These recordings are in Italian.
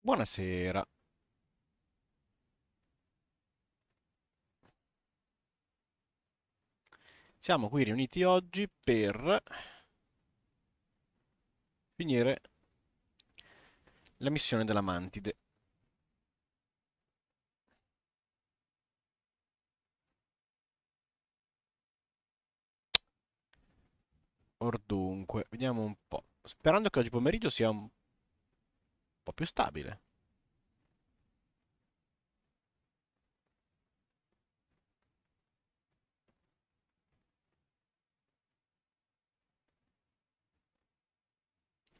Buonasera. Siamo qui riuniti oggi per finire la missione della mantide. Or dunque, vediamo un po'. Sperando che oggi pomeriggio sia un po' più stabile.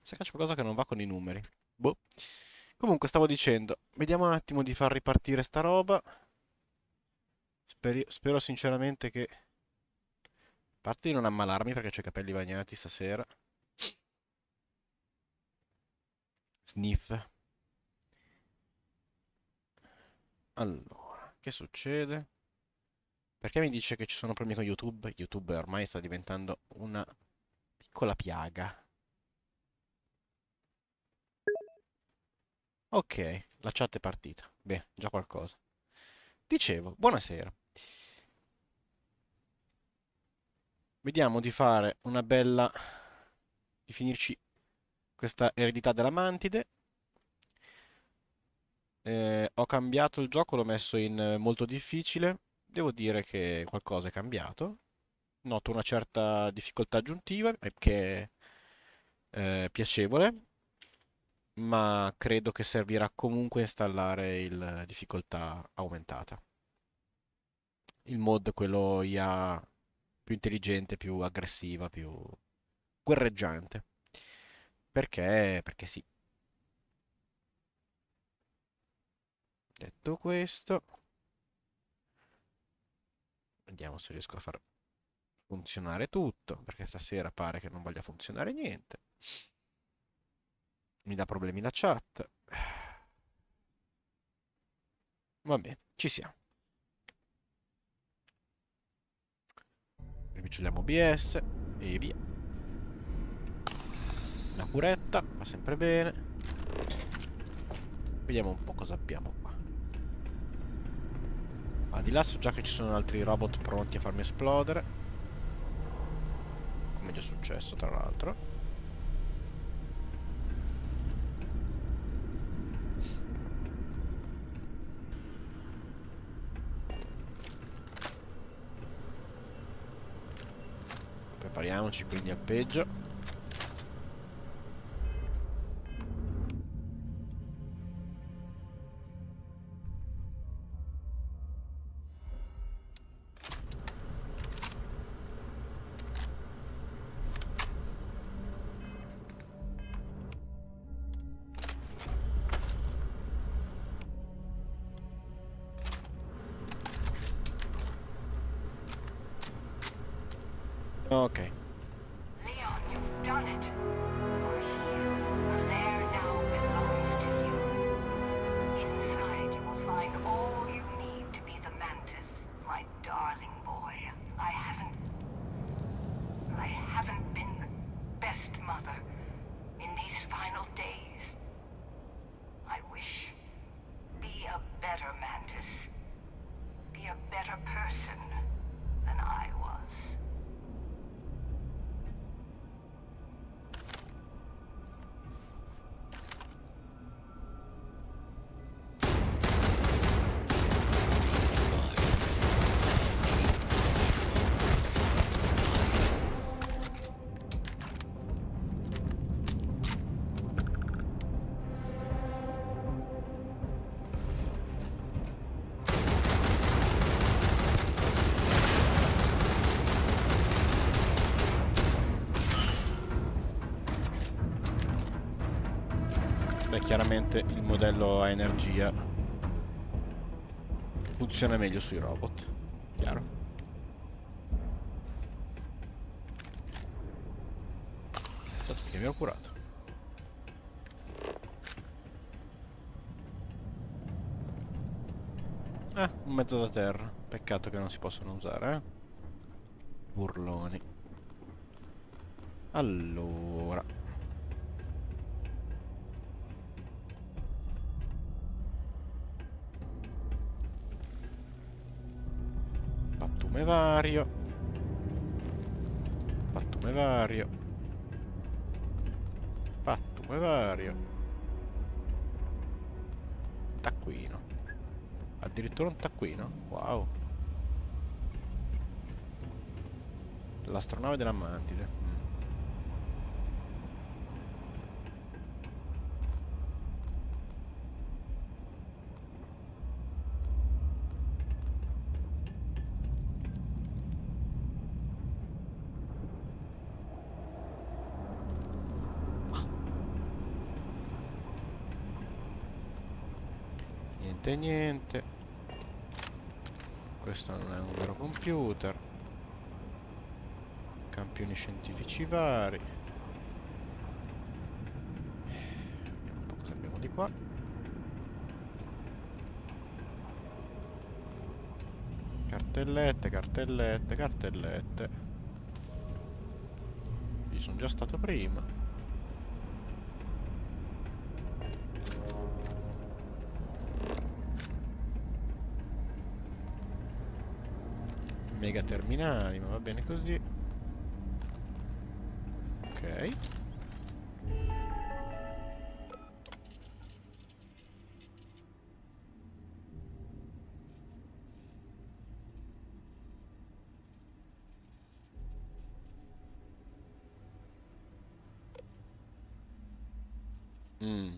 Sa che c'è qualcosa che non va con i numeri. Boh. Comunque, stavo dicendo, vediamo un attimo di far ripartire sta roba. Spero sinceramente che... A parte di non ammalarmi perché ho i capelli bagnati stasera. Sniff. Allora, che succede? Perché mi dice che ci sono problemi con YouTube? YouTube ormai sta diventando una piccola piaga. Ok, la chat è partita. Beh, già qualcosa. Dicevo, buonasera. Vediamo di fare una bella... di finirci questa eredità della mantide. Ho cambiato il gioco, l'ho messo in molto difficile. Devo dire che qualcosa è cambiato. Noto una certa difficoltà aggiuntiva, che è piacevole, ma credo che servirà comunque a installare il difficoltà aumentata. Il mod, quello IA più intelligente, più aggressiva, più guerreggiante. Perché? Perché sì. Detto questo, vediamo se riesco a far funzionare tutto, perché stasera pare che non voglia funzionare niente. Mi dà problemi la chat. Va bene, ci siamo. Riviciliamo OBS e via. Una curetta, va sempre bene. Vediamo un po' cosa abbiamo qua. Ah, di là so già che ci sono altri robot pronti a farmi esplodere. Come già è successo, tra l'altro. Prepariamoci quindi al peggio. Ok. Leon, you've done it. You're here. The lair now belongs to you. Inside, you will find all you need to be the Mantis, my darling boy. I haven't... I haven't been the best mother in these final days. I wish. Be a better Mantis. Be a better person than I was. Beh, chiaramente il modello a energia funziona meglio sui robot. Chiaro. Tanto perché mi ero curato. Un mezzo da terra. Peccato che non si possono usare, eh. Burloni. Allora. vario. Pattume vario. Pattume vario. Taccuino. Addirittura un taccuino? Wow. L'astronave della mantide. Niente niente. Questo non è un vero computer. Campioni scientifici vari. Vediamo un po' cosa abbiamo di qua. Cartellette, cartellette, cartellette. Ci sono già stato prima. Mega terminali, ma va bene così. Ok. Mm.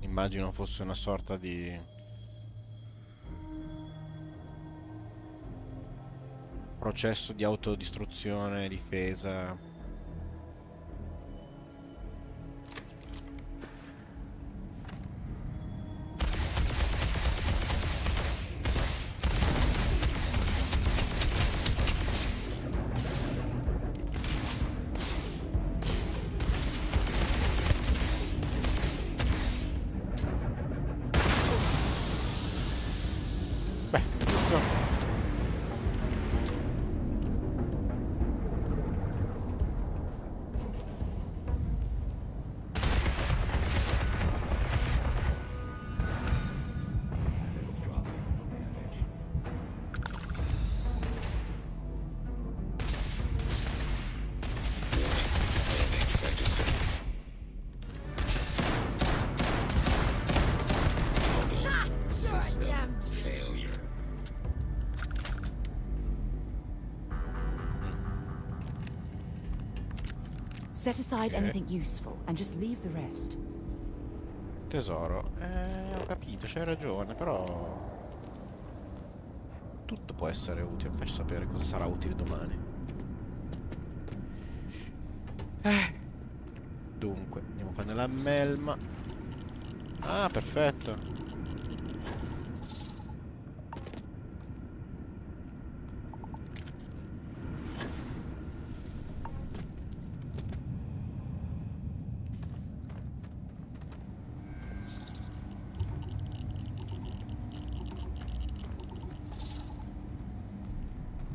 Immagino fosse una sorta di processo di autodistruzione, difesa. Beh, giusto. System failure. Set aside Ok. anything useful and just leave the rest. Tesoro. Ho capito, c'hai ragione, però tutto può essere utile. Mi faccio sapere cosa sarà utile domani. Dunque, andiamo qua nella melma. Ah, perfetto.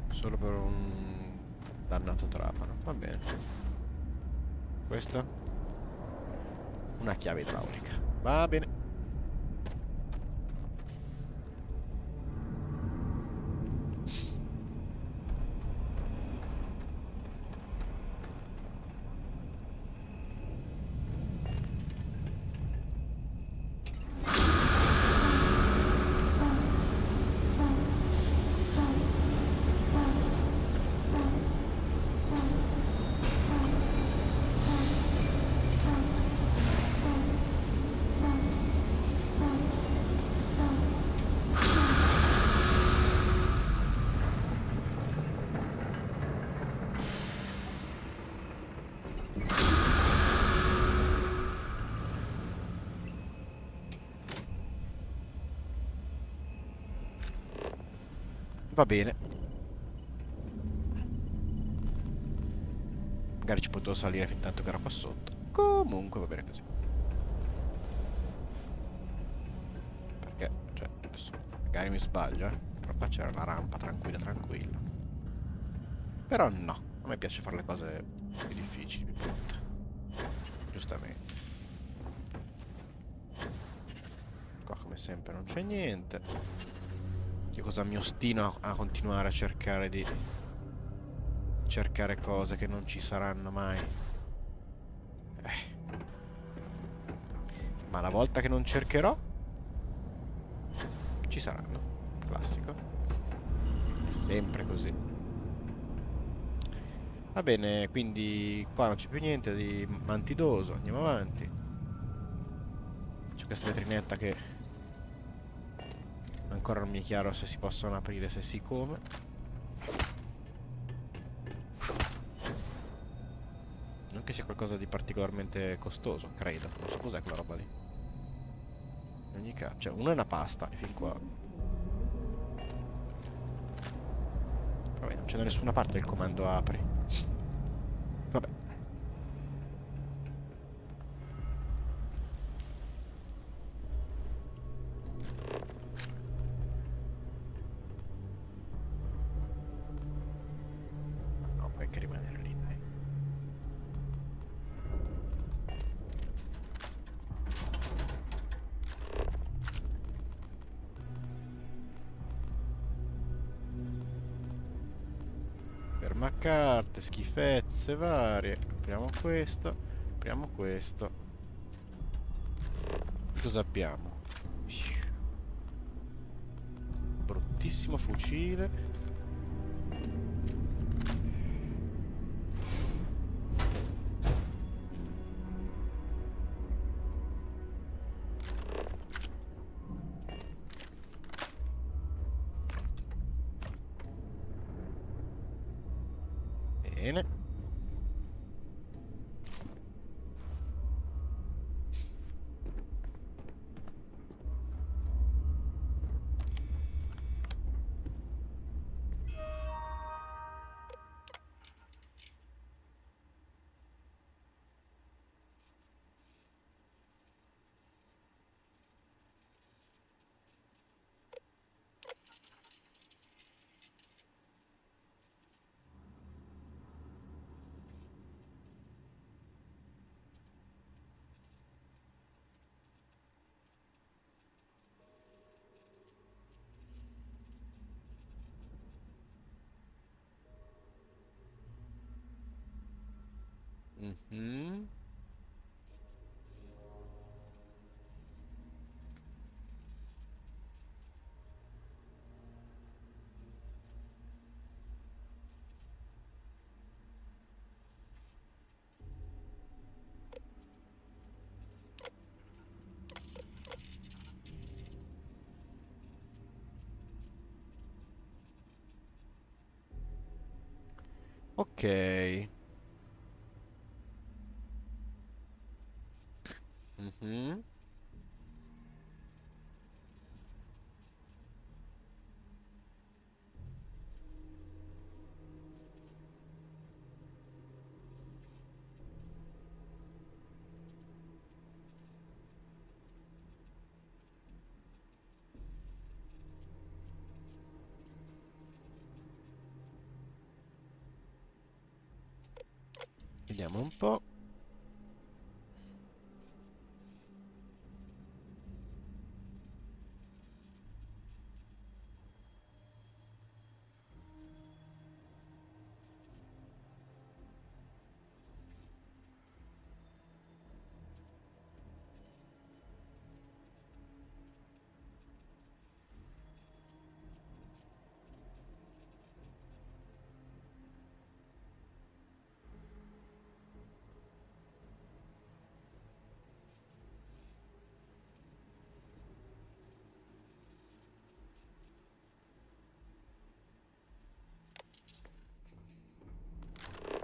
Solo per un dannato trapano. Va bene. Questa? Una chiave idraulica. Va bene. Va bene. Magari ci potevo salire fin tanto che ero qua sotto. Comunque va bene così. Perché, cioè, adesso magari mi sbaglio, eh. Però qua c'era una rampa tranquilla, tranquilla. Però no, a me piace fare le cose più difficili, più brutte. Giustamente. Qua come sempre non c'è niente. Che cosa mi ostino a continuare a cercare di... cercare cose che non ci saranno mai. Ma la volta che non cercherò, ci saranno. Classico. È sempre così. Va bene, quindi qua non c'è più niente di mantidoso. Andiamo avanti. C'è questa vetrinetta che ancora non mi è chiaro se si possono aprire, se sì come. Non che sia qualcosa di particolarmente costoso, credo. Non so cos'è quella roba lì. In ogni caso, cioè, uno è una pasta e fin qua. Vabbè, non c'è da nessuna parte il comando apri. Vabbè. No, puoi anche rimanere lì, dai. Fermacarte, schifezze varie. Apriamo questo. Apriamo questo. Cosa abbiamo? Bruttissimo fucile. Bene. Mhm. Ok. Mhm. Vediamo un po'.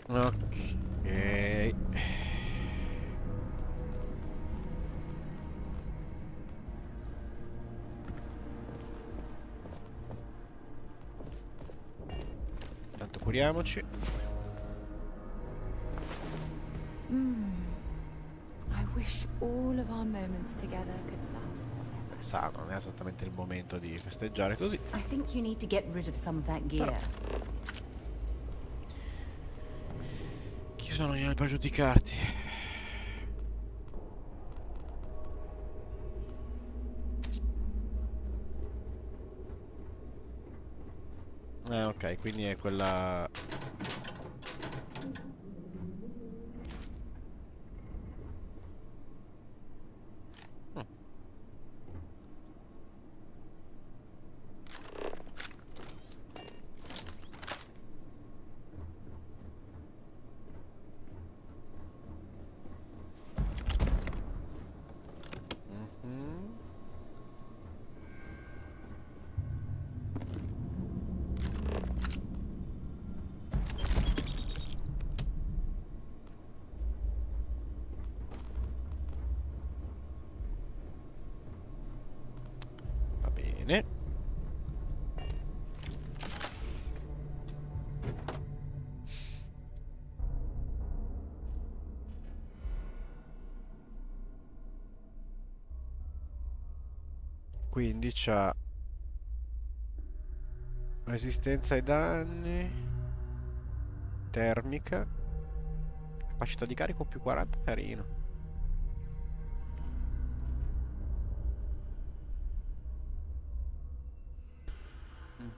Ok. curiamoci. I wish all of our moments together could last forever. Sa, non è esattamente il momento di festeggiare così. I think you need to get rid of some of that Però gear. chi sono io per giudicarti? Ok, quindi è quella... Mm. Mhm. Va bene. Quindi c'ha resistenza ai danni, termica, capacità di carico più 40, carino. Mm.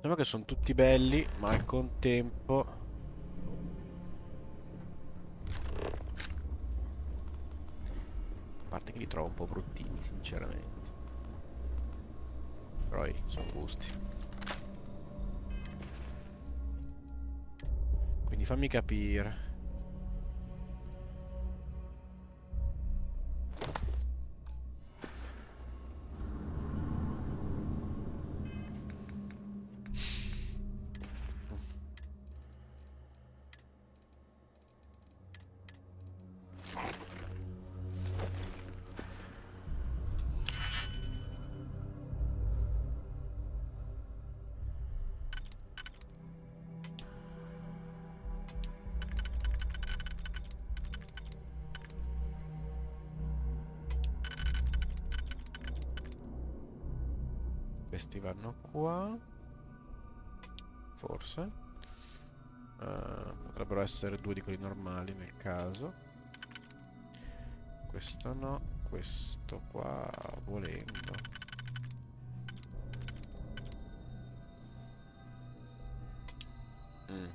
Sembra che sono tutti belli, ma al contempo... A parte che li trovo un po' bruttini, sinceramente. Però sono gusti. Quindi fammi capire. Questi vanno qua. Forse. Potrebbero essere due di quelli normali nel caso. Questo no. Questo qua volendo. Mm.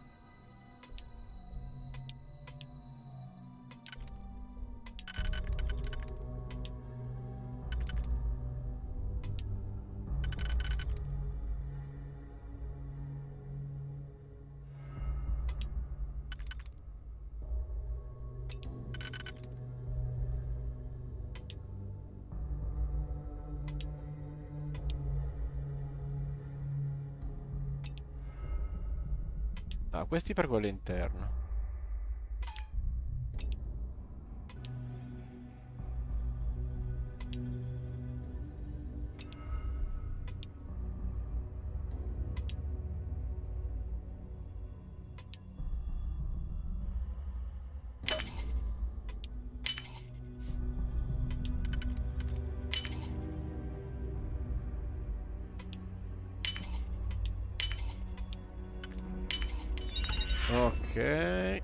Ah, questi per quello interno. Ok.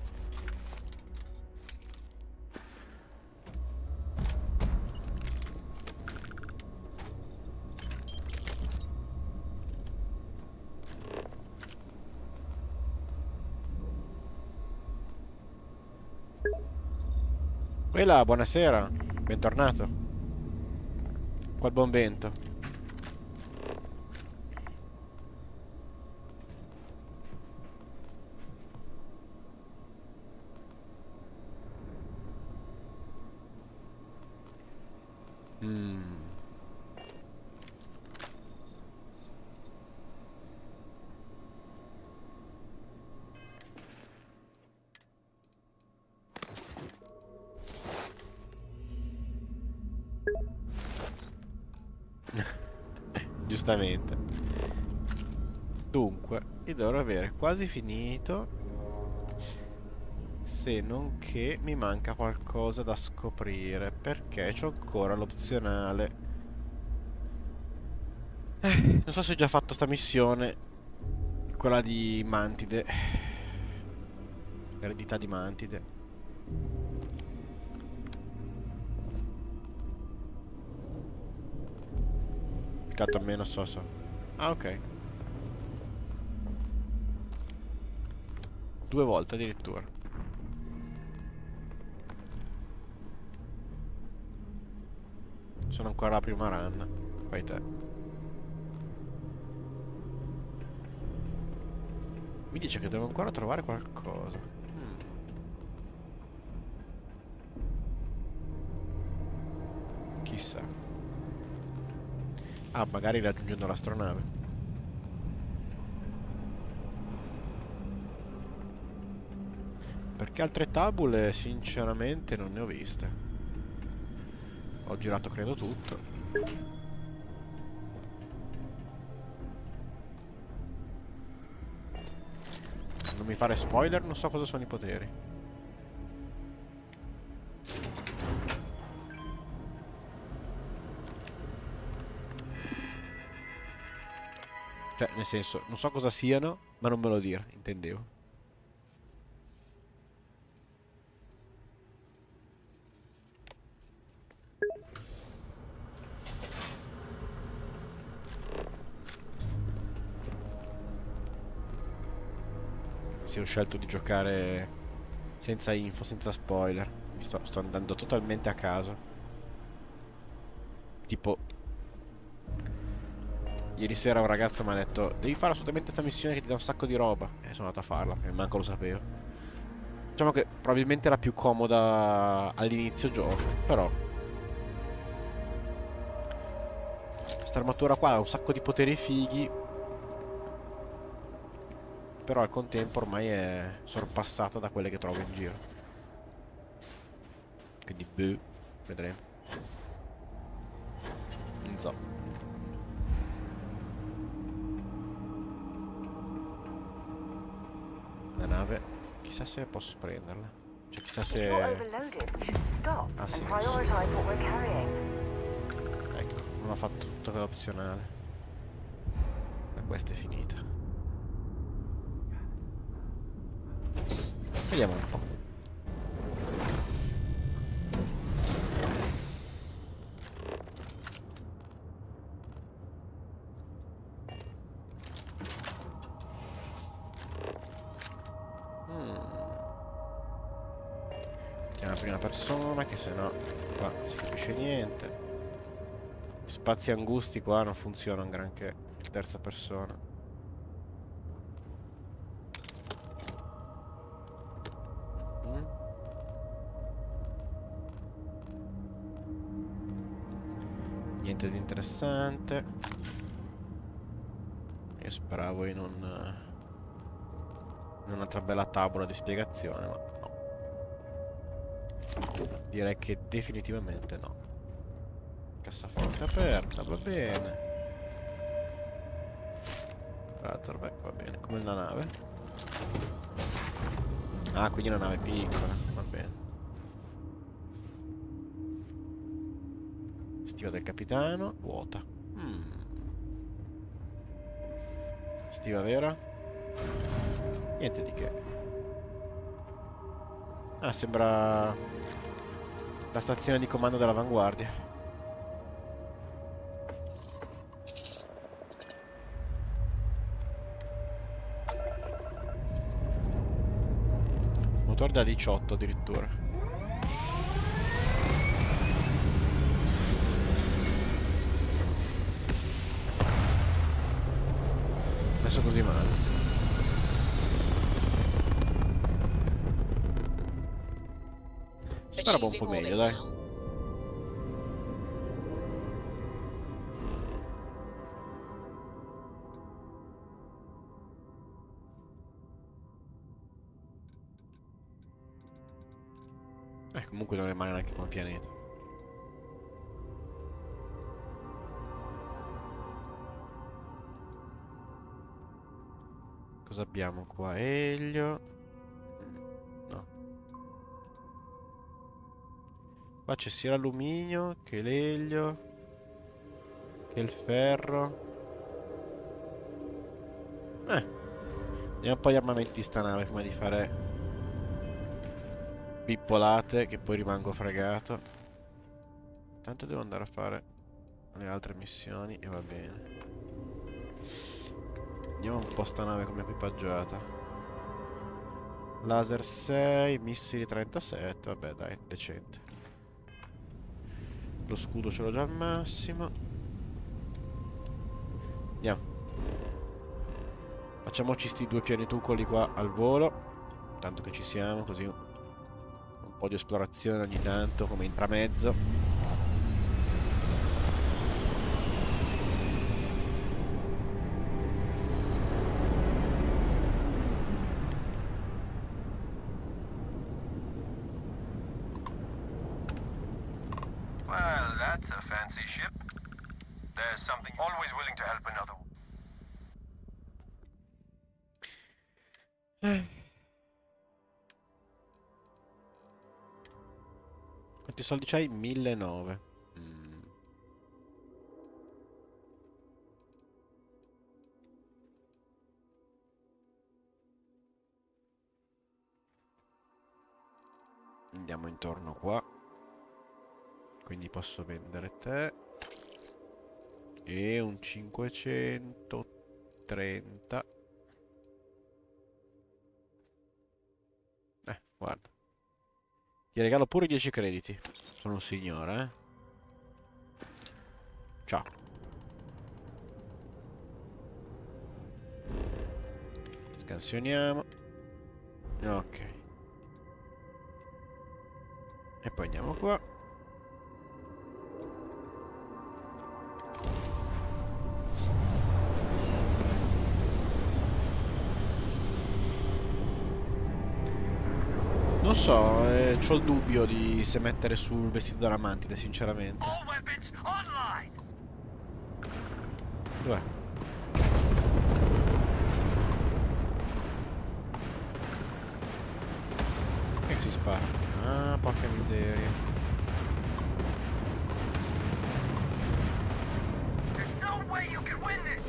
Quella, buonasera. Bentornato. Qual buon vento. Mm. Giustamente. Dunque, io dovrò avere quasi finito. Se non che mi manca qualcosa da scoprire. Perché c'ho ancora l'opzionale. Non so se ho già fatto sta missione. Quella di mantide. Eredità di mantide. Peccato almeno so. Ah, ok. 2 volte addirittura. Sono ancora la prima run. Fai te. Mi dice che devo ancora trovare qualcosa. Chissà. Ah, magari raggiungendo l'astronave. Perché altre tabule, sinceramente, non ne ho viste. Ho girato credo tutto. Non mi fare spoiler, non so cosa sono i poteri. Cioè, nel senso, non so cosa siano, ma non me lo dire, intendevo. Sì, ho scelto di giocare senza info, senza spoiler. Sto andando totalmente a caso. Tipo, ieri sera un ragazzo mi ha detto: devi fare assolutamente questa missione che ti dà un sacco di roba. E sono andato a farla, perché manco lo sapevo. Diciamo che probabilmente era più comoda all'inizio gioco. Però questa armatura qua ha un sacco di poteri fighi. Però al contempo ormai è sorpassata da quelle che trovo in giro. Quindi boh, vedremo. Non so. La nave, chissà se posso prenderla. Cioè chissà If you're se... overloaded, we should stop Ah sì, and prioritize what we're carrying. ecco, non ho fatto tutto l'opzionale. Ma questa è finita. Vediamo un po'. Chiama la prima persona, che se no qua non si capisce niente. Spazi angusti qua non funzionano granché. In terza persona. Mm. Niente di interessante. Io speravo in un'altra bella tavola di spiegazione, ma no. Direi che definitivamente no. Cassaforte aperta, va bene. Razorback, va bene. Come una nave. Ah, quindi una nave piccola, va bene. Stiva del capitano, vuota. Stiva vera? Niente di che. Ah, sembra la stazione di comando dell'avanguardia. Motore da 18 addirittura. Messo così male. Speravo un po' meglio, dai. Comunque non è male neanche come pianeta. Cosa abbiamo qua? Elio. No. Qua c'è sia l'alluminio che l'elio che il ferro. Andiamo un po' di armamenti di sta nave prima di fare pippolate che poi rimango fregato. Tanto devo andare a fare le altre missioni e va bene. Vediamo un po' sta nave come equipaggiata. Laser 6, missili 37, vabbè dai, decente. Lo scudo ce l'ho già al massimo. Andiamo. Facciamoci sti due pianetucoli qua al volo. Tanto che ci siamo, così un po' di esplorazione ogni tanto come intramezzo. Well, that's a fancy ship. There's something always willing to help another. Quanti soldi c'hai? 1900. Andiamo intorno qua. Quindi posso vendere te. E un 530. Guarda. Ti regalo pure 10 crediti. Sono un signore, eh. Ciao. Scansioniamo. Ok. E poi andiamo qua. Non so, c'ho il dubbio di se mettere sul vestito della mantide, sinceramente. All weapons online. Dov'è? Che si spara? Ah, porca miseria. There's no way you can win this.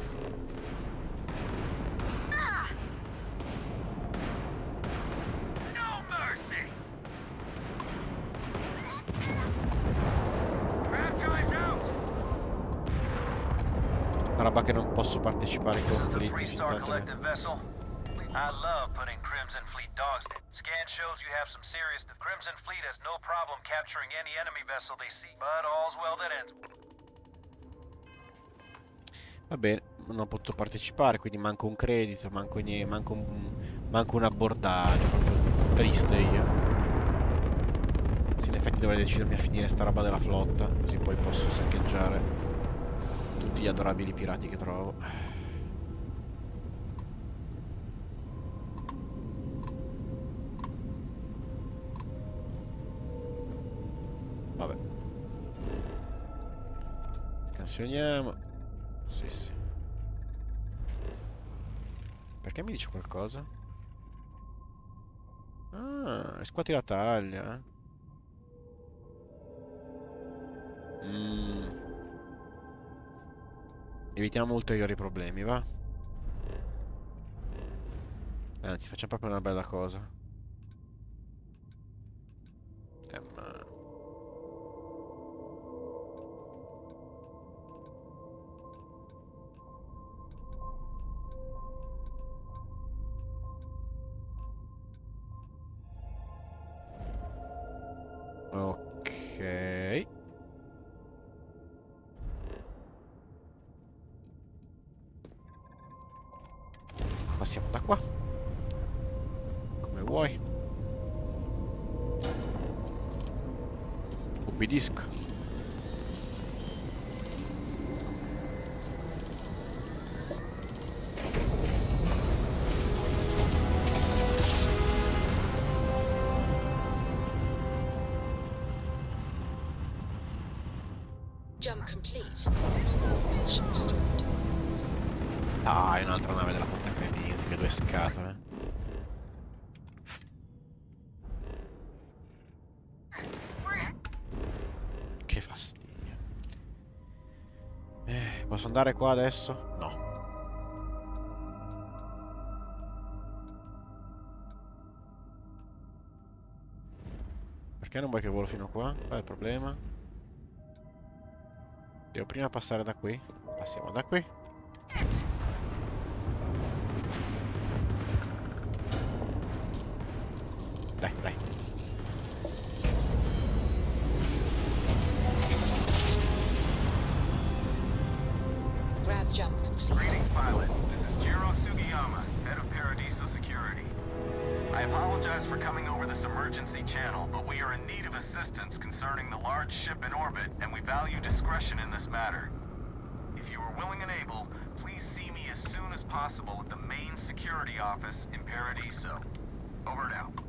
No mercy. Craft time's out. Una roba che non posso partecipare ai This is a conflitti fin three-star tanto che... collective vessel. I love putting Crimson Fleet dogs in. Scan shows you have some serious. The Crimson Fleet has no problem capturing any enemy vessel they see, but all's well that ends. Va bene, non ho potuto partecipare, quindi manco un credito, manco un abbordaggio, proprio triste io. Sì, in effetti dovrei decidermi a finire sta roba della flotta, così poi posso saccheggiare tutti gli adorabili pirati che trovo. Vabbè. Scansioniamo. Sì, sì. Perché mi dice qualcosa? Ah, scuoti la taglia. Evitiamo ulteriori problemi, va? Anzi, facciamo proprio una bella cosa. Ma... Ok. Passiamo da qua. Come vuoi. Ubbidisco. Jump complete. Propulsion restored. Dai, un'altra nave della Ponte Cremisi, che due scatole. Che fastidio. Posso andare qua adesso? No. Perché non vuoi che volo fino a qua? Qual è il problema? Devo prima passare da qui. Passiamo da qui. Dai, dai. Grab jump complete. Greetings, pilot. This is Jiro Sugiyama, head of Paradiso Security. I apologize for coming over this emergency channel, but we are in need of assistance concerning the large ship in orbit, and we value discretion in this matter. If you are willing and able, please see me as soon as possible at the main security office in Paradiso. Over and out.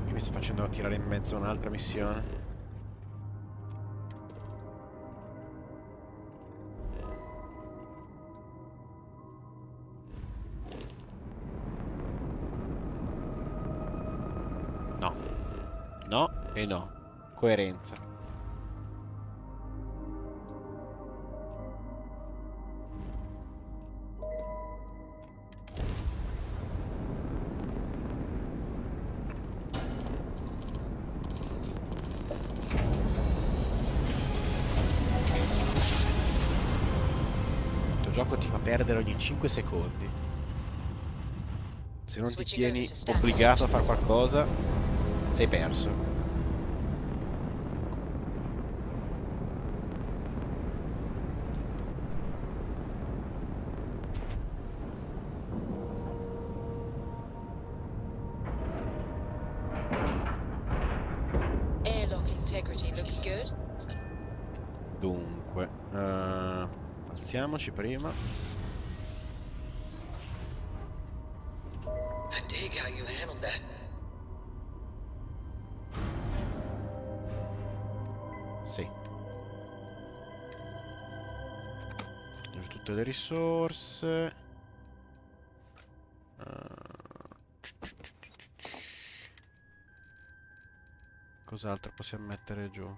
Che mi sto facendo tirare in mezzo a un'altra missione. No. No e no. Coerenza. Questo gioco ti fa perdere ogni 5 secondi. Se non ti tieni obbligato a fare qualcosa, sei perso. Airlock integrity looks good. Dunque, alziamoci prima. I dig how you handled that. Sì. Giù tutte le risorse. Cos'altro possiamo mettere giù?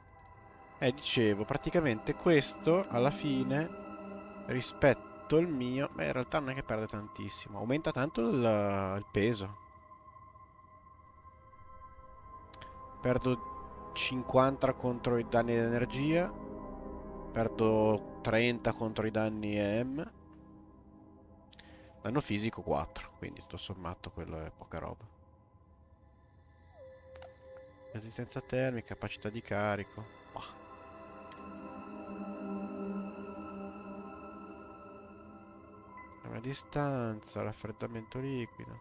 Dicevo, praticamente questo alla fine rispetto al mio, beh, in realtà non è che perde tantissimo, aumenta tanto il peso. Perdo 50 contro i danni d'energia, perdo 30 contro i danni EM, danno fisico 4, quindi tutto sommato quello è poca roba. Resistenza termica, capacità di carico. Bah. La distanza, raffreddamento liquido.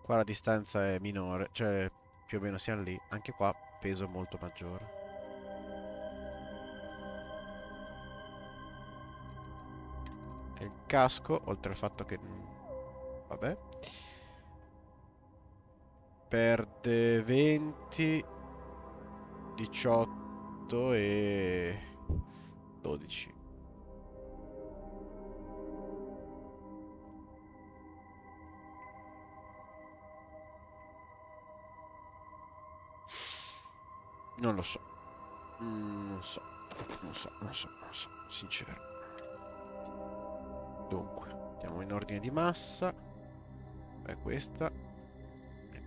Qua la distanza è minore, cioè più o meno siamo lì. Anche qua peso molto maggiore. E il casco, oltre al fatto che... vabbè. Perde 20, 18 e 12. Non lo so. Non so. Non so. Sincero. Dunque, andiamo in ordine di massa. È questa.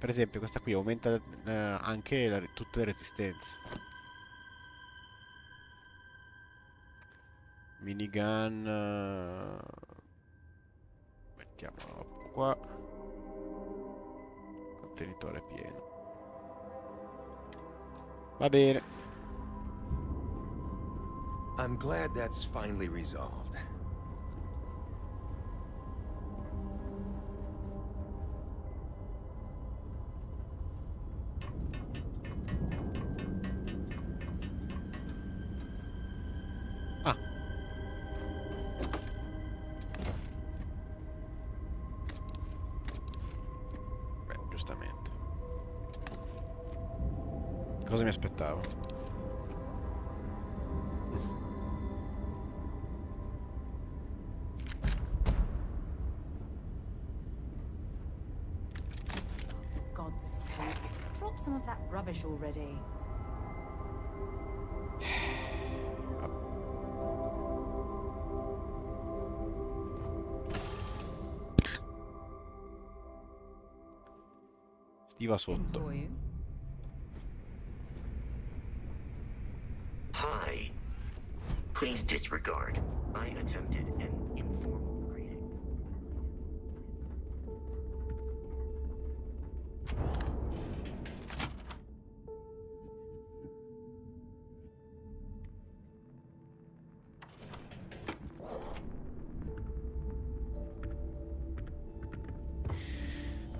Per esempio, questa qui aumenta anche tutte le resistenze. Minigun. Mettiamolo qua. Contenitore pieno. Va bene. I'm glad that's finally resolved. Ah. Beh, giustamente. Cosa mi aspettavo? For God's sake, drop some of that rubbish already. Stiva Things sotto. for you. Hi. Please disregard. I attempted an informal greeting.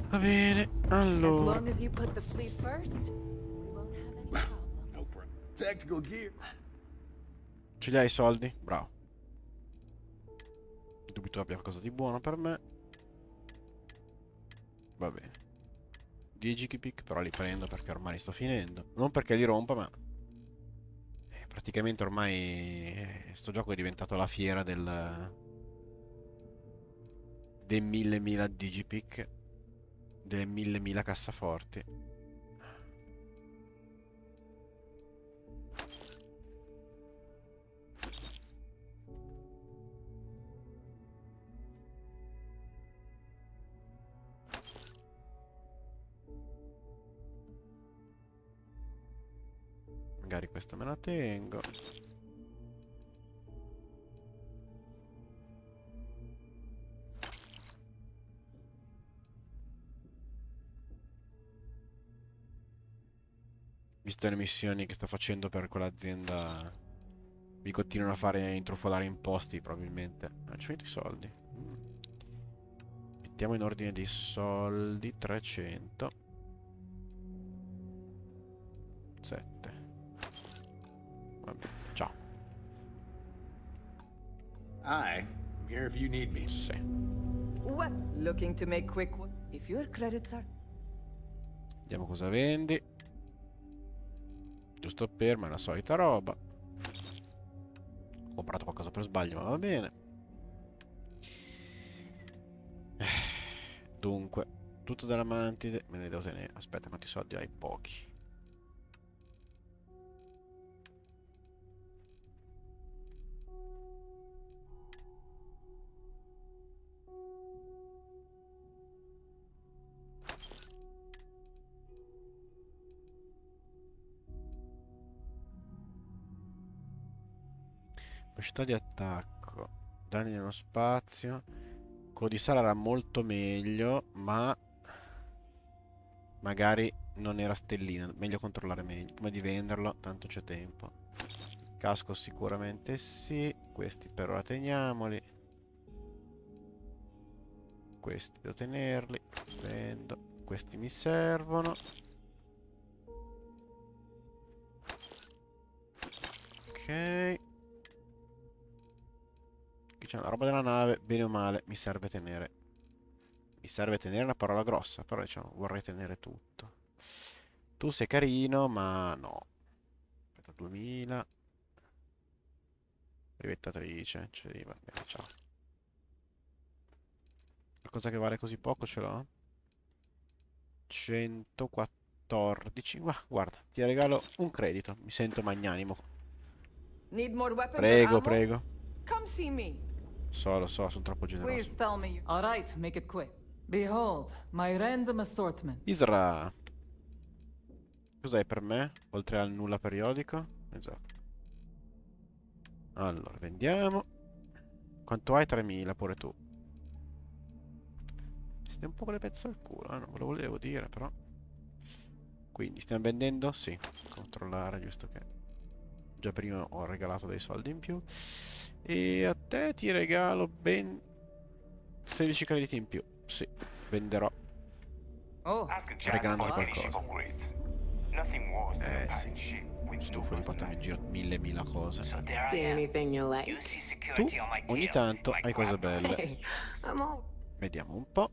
Va bene, As allora. long as you put the fleet first, we won't have any problems. No problem. Tactical gear. Ce li hai i soldi? Bravo. Dubito abbia qualcosa di buono per me. Va bene. 10 pick però li prendo perché ormai li sto finendo. Non perché li rompa, ma praticamente ormai sto gioco è diventato la fiera dei 1000 digipick, delle 1000 cassaforti. Magari questa me la tengo. Visto le missioni che sto facendo per quell'azienda, mi continuano a fare intrufolare imposti probabilmente. Ci metto i soldi. Mettiamo in ordine di soldi 300. 7. Vabbè, ciao. Hi. I'm here if you need me. Sì. What? Looking to make quick work? If your credits are... Vediamo cosa vendi. Giusto per, ma è la solita roba. Ho comprato qualcosa per sbaglio, ma va bene. Dunque, tutto della mantide. Me ne devo tenere. Aspetta, quanti soldi hai? Pochi. Velocità di attacco, danni nello spazio. Quello di Sara era molto meglio, ma magari non era stellina. Meglio controllare meglio. Prima di venderlo, tanto c'è tempo. Casco sicuramente sì. Questi per ora teniamoli. Questi devo tenerli. Vendo. Questi mi servono. Ok. C'è una roba della nave, bene o male, mi serve tenere. Mi serve tenere una parola grossa, però diciamo, vorrei tenere tutto. Tu sei carino, ma no. Aspetta, 2000. Rivettatrice, va bene, ciao. Qualcosa che vale così poco ce l'ho? 114. Guarda, ti regalo un credito. Mi sento magnanimo. Need more weapons or Prego, ammo? prego. Come see me. Lo so, sono troppo Please generoso. tell me. All right, make it quick. Behold, my random assortment. Isra. Cos'hai per me? Oltre al nulla periodico? Esatto. Allora, vendiamo. Quanto hai? 3000 pure tu. Stai un po' con le pezze al culo, non ve lo volevo dire, però. Quindi, stiamo vendendo? Sì. Controllare, giusto che Già prima ho regalato dei soldi in più. E a te ti regalo ben 16 crediti in più. Sì, venderò Oh, regalando wow. qualcosa. Sì, stufo di portarmi in giro mille cose. See anything you like? Tu ogni tanto hai cose belle. Hey, I'm all. Vediamo un po'.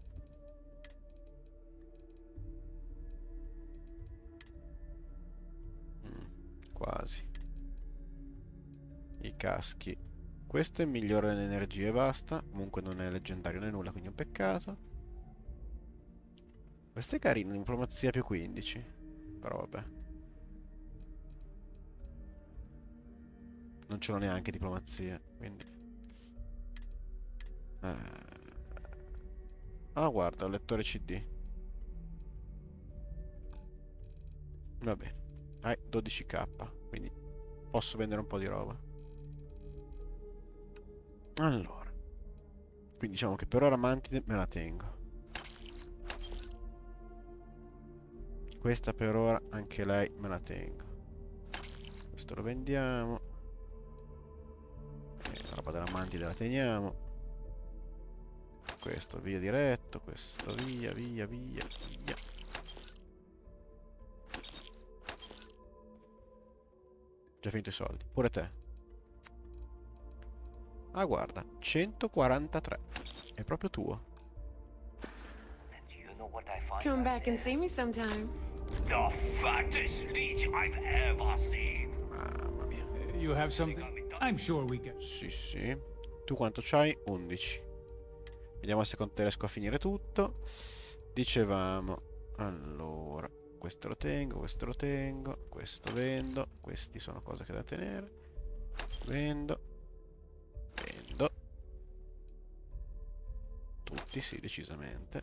Quasi. I caschi. Questo è migliore l'energia e basta. Comunque non è leggendario né nulla, quindi è un peccato. Questo è carino, diplomazia più 15. Però vabbè. Non ce l'ho neanche diplomazia, quindi... Ah, guarda, un lettore CD. Va bene. Hai 12k, quindi posso vendere un po' di roba. Allora. Quindi diciamo che per ora mantide me la tengo. Questa per ora anche lei me la tengo. Questo lo vendiamo. La roba della mantide la teniamo. Questo via diretto. Questo via. Già finito i soldi. Pure te. Ah, guarda. 143. È proprio tuo. Come back and see me sometime. The fattest leech I've ever seen. Mamma mia. You have something? I'm sure we can. Sì. Tu quanto c'hai? 11. Vediamo se con te riesco a finire tutto. Dicevamo. Allora. Questo lo tengo, questo vendo. Questi sono cose che da tenere. Vendo. Tutti, sì, decisamente.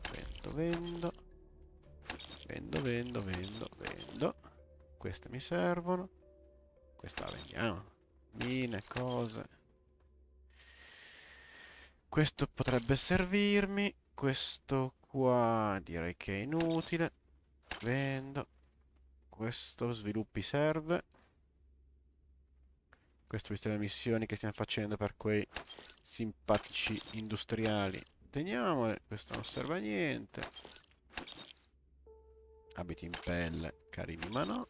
Vendo. Queste mi servono. Questa la vendiamo. Mine, cose. Questo potrebbe servirmi. Questo qua direi che è inutile. Vendo. Questo sviluppi serve. Questo visto le missioni che stiamo facendo per quei simpatici industriali. Teniamole. Questo non serve a niente. Abiti in pelle, carini ma no.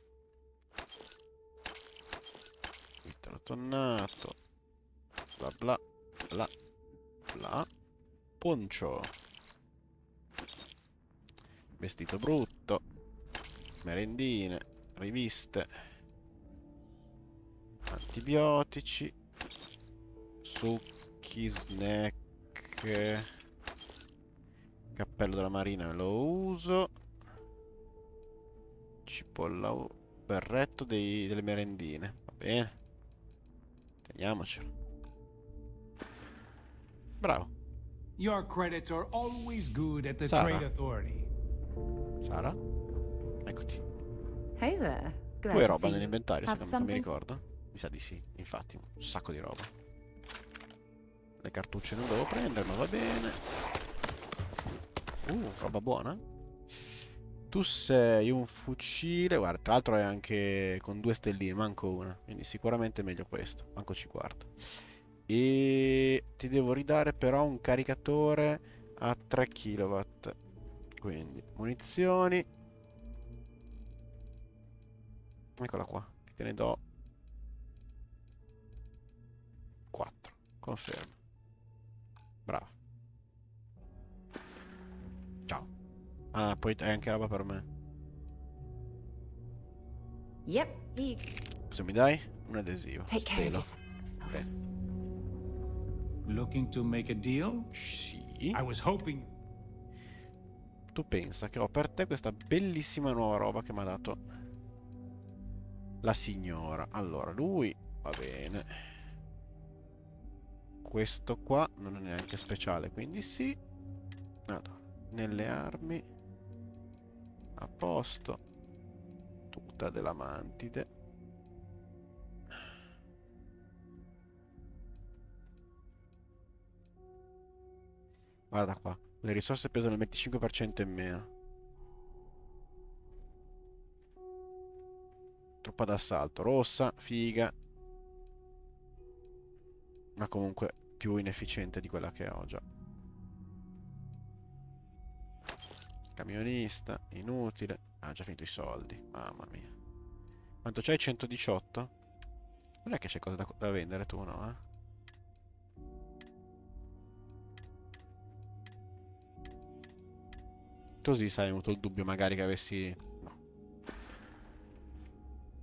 Vitalo tonnato. Bla. Poncio. Vestito brutto. Merendine. Riviste. Antibiotici. Succhi, snack. Cappello della marina lo uso. Cipolla, berretto delle merendine. Va bene. Teniamocelo. Bravo. Your credits are always good at the Sara. Trade Authority. Sara? Eccoti. Hey there. Tu Glad hai to roba see you. nell'inventario, se Have non mi something? ricordo. Mi sa di sì, infatti, un sacco di roba. Le cartucce non devo prendere, ma va bene. Roba buona. Tu sei un fucile, guarda, tra l'altro è anche con 2 stelline, manco una. Quindi sicuramente è meglio questo, manco ci guardo. E ti devo ridare però un caricatore a 3 kW. Quindi, munizioni. Eccola qua, te ne do 4. Confermo. Bravo. Ciao. Ah, poi hai anche roba per me. Yep. Here you Cosa mi dai? Un adesivo. take care of Stelo. yourself. Bene. Looking to make a deal? Sì. I was hoping. Tu pensa che ho per te questa bellissima nuova roba che mi ha dato la signora. Allora, lui va bene. Questo qua non è neanche speciale, quindi sì. Allora, nelle armi. A posto. Tuta della mantide. Guarda qua. Le risorse pesano il 25% in meno. Truppa d'assalto. Rossa, figa. ma comunque più inefficiente di quella che ho già. Camionista, inutile. Ah, già finito i soldi, mamma mia. Quanto c'hai? 118? Non è che c'è cosa da vendere tu, no? Così sai, ho avuto il dubbio magari che avessi... No.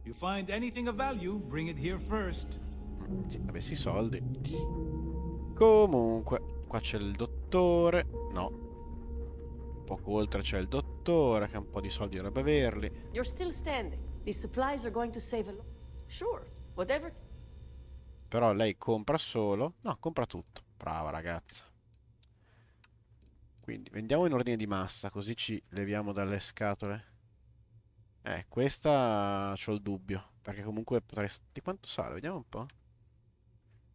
You find anything of value, bring it here first. Sì, avessi soldi. Comunque, qua c'è il dottore. No. Poco oltre c'è il dottore, che ha un po' di soldi dovrebbe averli. You're still standing. These supplies are going to save a lot. Sure, whatever. Però lei compra solo... No, compra tutto. Brava ragazza. Quindi vendiamo in ordine di massa, così ci leviamo dalle scatole. Questa c'ho il dubbio, perché comunque potrei... Di quanto sale? Vediamo un po'.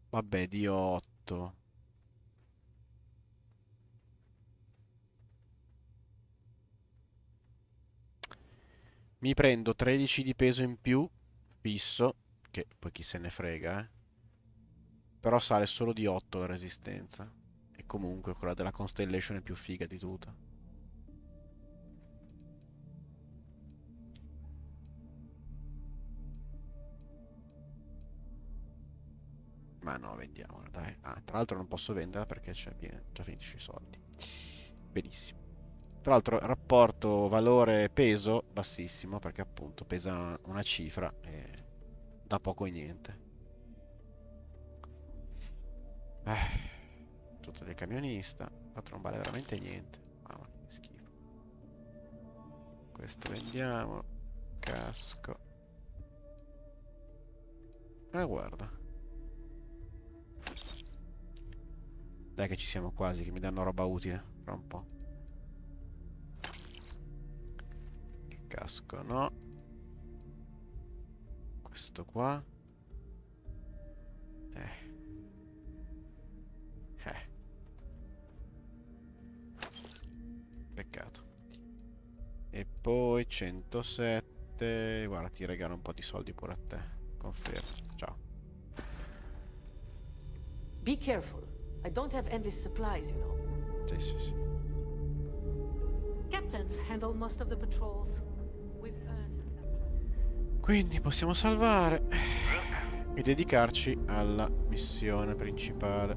Vabbè, di 8. Mi prendo 13 di peso in più, fisso, che poi chi se ne frega, eh. Però sale solo di 8 la resistenza. E comunque quella della Constellation è più figa di tutta. Ma no, vendiamola, dai. Ah, tra l'altro non posso venderla perché c'è già finiti i soldi. Benissimo. Tra l'altro rapporto valore-peso bassissimo, perché appunto pesa una cifra e dà poco e niente. Tutto del camionista. L'altro non vale veramente niente. Mamma mia, che schifo. Questo vendiamo. Casco. Guarda. Dai che ci siamo quasi, che mi danno roba utile. Fra un po'. Casco no. Questo qua. Peccato. E poi 107. Guarda, ti regalo un po' di soldi pure a te. Confermo. Ciao. Be careful. I don't have endless supplies, you know. Sì, sì, sì. Captains handle most of the patrols. We've earned their trust. Quindi possiamo salvare e dedicarci alla missione principale.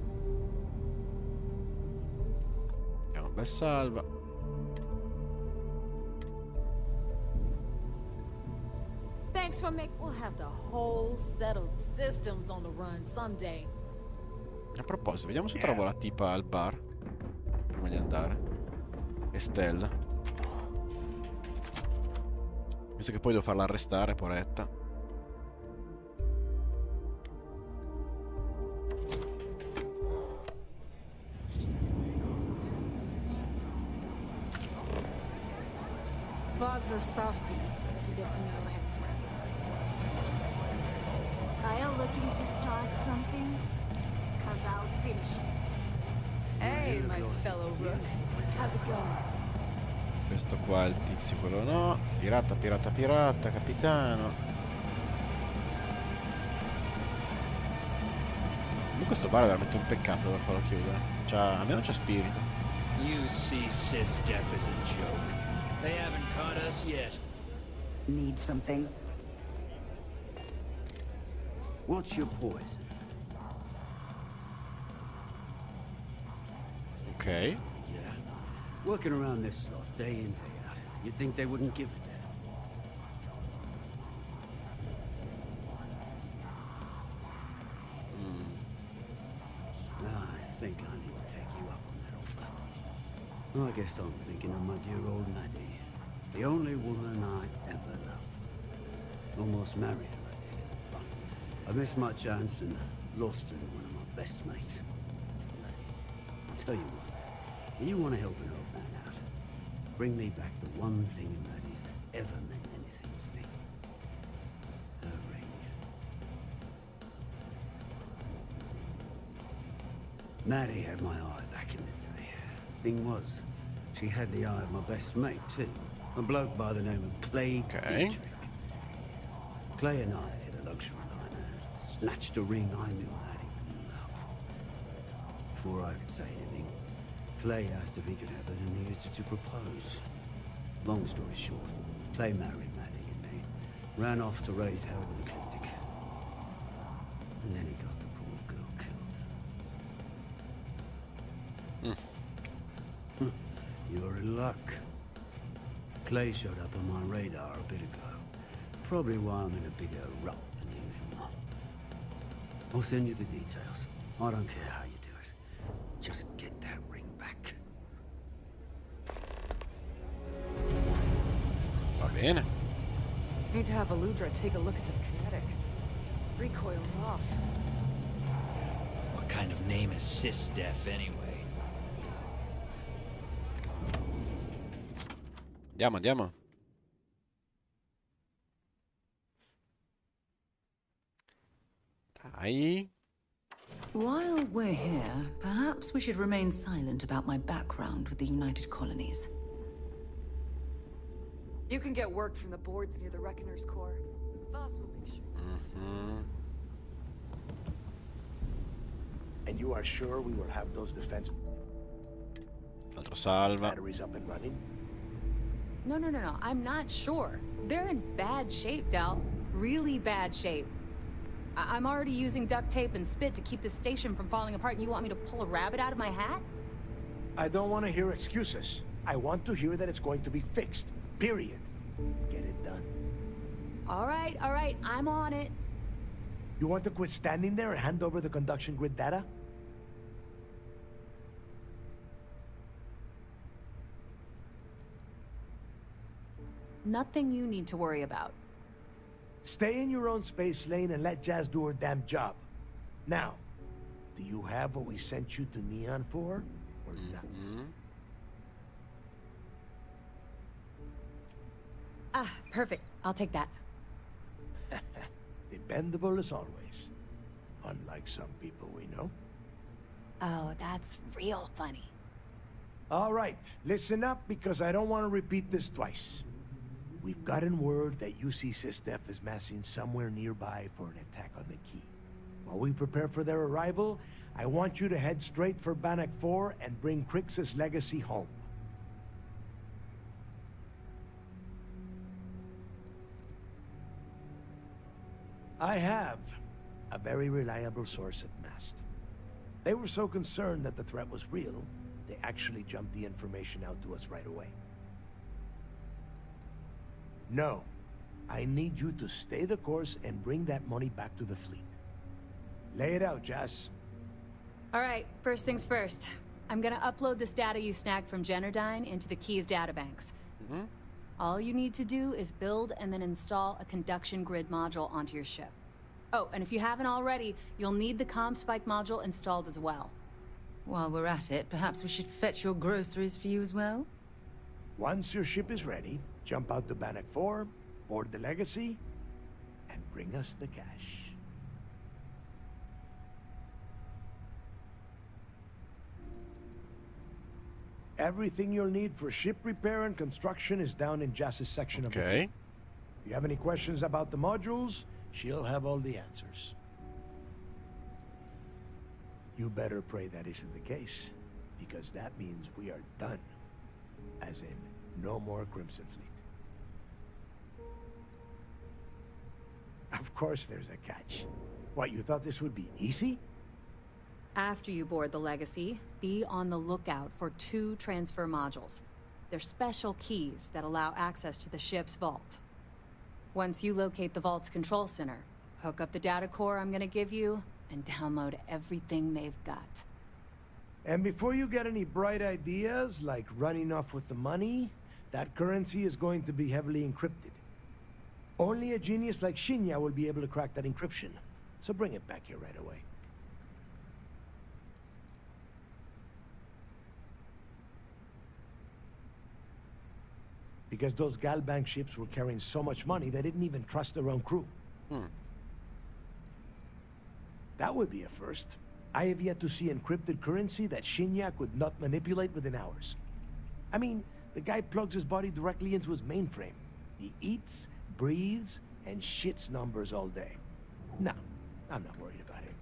Diamo un bel salva. Thanks for making. We'll have the whole settled systems on the run someday. A proposito, vediamo se trovo la tipa al bar prima di andare. Estelle. Visto che poi devo farla arrestare, poretta. Bob's a softie, if you get to know him. Are you looking to start something? Cause I'll finish it. Hey, my fellow rook. How's it going? Questo qua è il tizio, quello no. Pirata, pirata, pirata, capitano. Comunque questo bar è veramente un peccato dover farlo chiudere. A me non c'è spirito. You see Sis Jeff is a joke. They haven't caught us yet. Need something? What's your poison? Ok. Yeah. Working around this slot, day in, day out. You'd think they wouldn't give a damn. I think I need to take you up on that offer. I guess I'm thinking of my dear old Maddie. The only woman I ever loved. Almost married her, I did. But I missed my chance and lost her to one of my best mates. I'll tell you what, you want to help an old man out. Bring me back the one thing in Maddie's that ever meant anything to me. Her ring. Maddie had my eye back in the day. Thing was, she had the eye of my best mate, too. A bloke by the name of Clay Dietrich. Clay and I had a luxury liner, snatched a ring I knew Maddie would love. before I could say anything. Clay asked if he could have it, and he used it to propose. Long story short, Clay married Maddie and me. Ran off to raise hell with Ecliptic. And then he got the poor girl killed. You're in luck. Clay showed up on my radar a bit ago. Probably why I'm in a bigger rut than usual. I'll send you the details. I don't care how you do it. Just get that ring back. Va bene. Need to have Aludra take a look at this kinetic. Recoil's off. What kind of name is Sysdef anyway? Andiamo, andiamo. Dai. While we're here, perhaps we should remain silent about my background with the United Colonies. You can get work from the boards near the Reckoner's Core. Voss will make sure. And you are sure we will have those defense Altro salva. batteries up and running? No. I'm not sure. They're in bad shape, Del. Really bad shape. I'm already using duct tape and spit to keep the station from falling apart, and you want me to pull a rabbit out of my hat? I don't want to hear excuses. I want to hear that it's going to be fixed. Period. Get it done. All right. I'm on it. You want to quit standing there and hand over the conduction grid data? Nothing you need to worry about. Stay in your own space lane and let Jazz do her damn job. Now, do you have what we sent you to Neon for, or not? Ah, perfect. I'll take that. Dependable as always. Unlike some people we know. Oh, that's real funny. All right, listen up because I don't want to repeat this twice. We've gotten word that UC Sysdef is massing somewhere nearby for an attack on the key. While we prepare for their arrival, I want you to head straight for Bannock 4 and bring Crixus' legacy home. I have a very reliable source at Mast. They were so concerned that the threat was real, they actually jumped the information out to us right away. No. I need you to stay the course and bring that money back to the fleet. Lay it out, Jazz. All right, first things first. I'm gonna upload this data you snagged from Generdyne into the Key's databanks. All you need to do is build and then install a conduction grid module onto your ship. Oh, and if you haven't already, you'll need the comm spike module installed as well. While we're at it, perhaps we should fetch your groceries for you as well? Once your ship is ready, jump out to Bannock 4, board the Legacy, and bring us the cash. Everything you'll need for ship repair and construction is down in Jazz's section of the key. If you have any questions about the modules, she'll have all the answers. You better pray that isn't the case, because that means we are done. As in, no more Crimson Fleet. Of course there's a catch. What, you thought this would be easy? After you board the Legacy, be on the lookout for 2 transfer modules. They're special keys that allow access to the ship's vault. Once you locate the vault's control center, hook up the data core I'm gonna give you, and download everything they've got. And before you get any bright ideas, like running off with the money, that currency is going to be heavily encrypted. Only a genius like Shinya will be able to crack that encryption. So bring it back here right away. Because those Galbank ships were carrying so much money, they didn't even trust their own crew. That would be a first. I have yet to see encrypted currency that Shinya could not manipulate within hours. I mean, the guy plugs his body directly into his mainframe. He eats, breathes, and shits numbers all day. No, I'm not worried about him.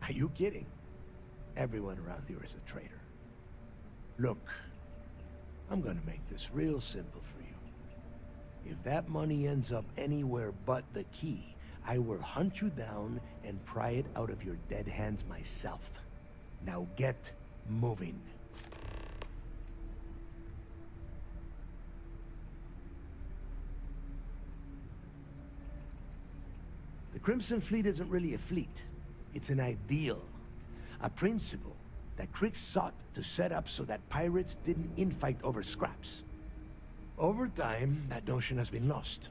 Are you kidding? Everyone around here is a traitor. Look, I'm gonna make this real simple for you. If that money ends up anywhere but the key, I will hunt you down and pry it out of your dead hands myself. Now get moving. The Crimson Fleet isn't really a fleet. It's an ideal. A principle that Krix sought to set up so that pirates didn't infight over scraps. Over time, that notion has been lost.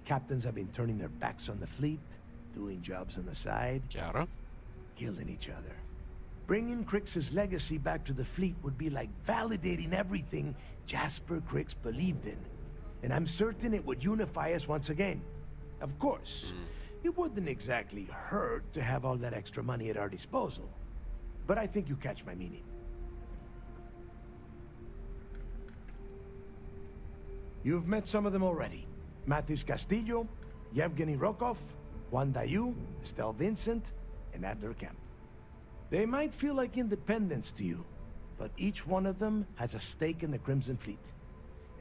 Captains have been turning their backs on the fleet, doing jobs on the side, Chiaro. killing each other. Bringing Krix's legacy back to the fleet would be like validating everything Jasper Krix believed in. And I'm certain it would unify us once again. Of course, it wouldn't exactly hurt to have all that extra money at our disposal. But I think you catch my meaning. You've met some of them already. Mathis Castillo, Yevgeny Rokov, Juan Dayu, Estelle Vincent, and Adler Kemp. They might feel like independents to you, but each one of them has a stake in the Crimson Fleet.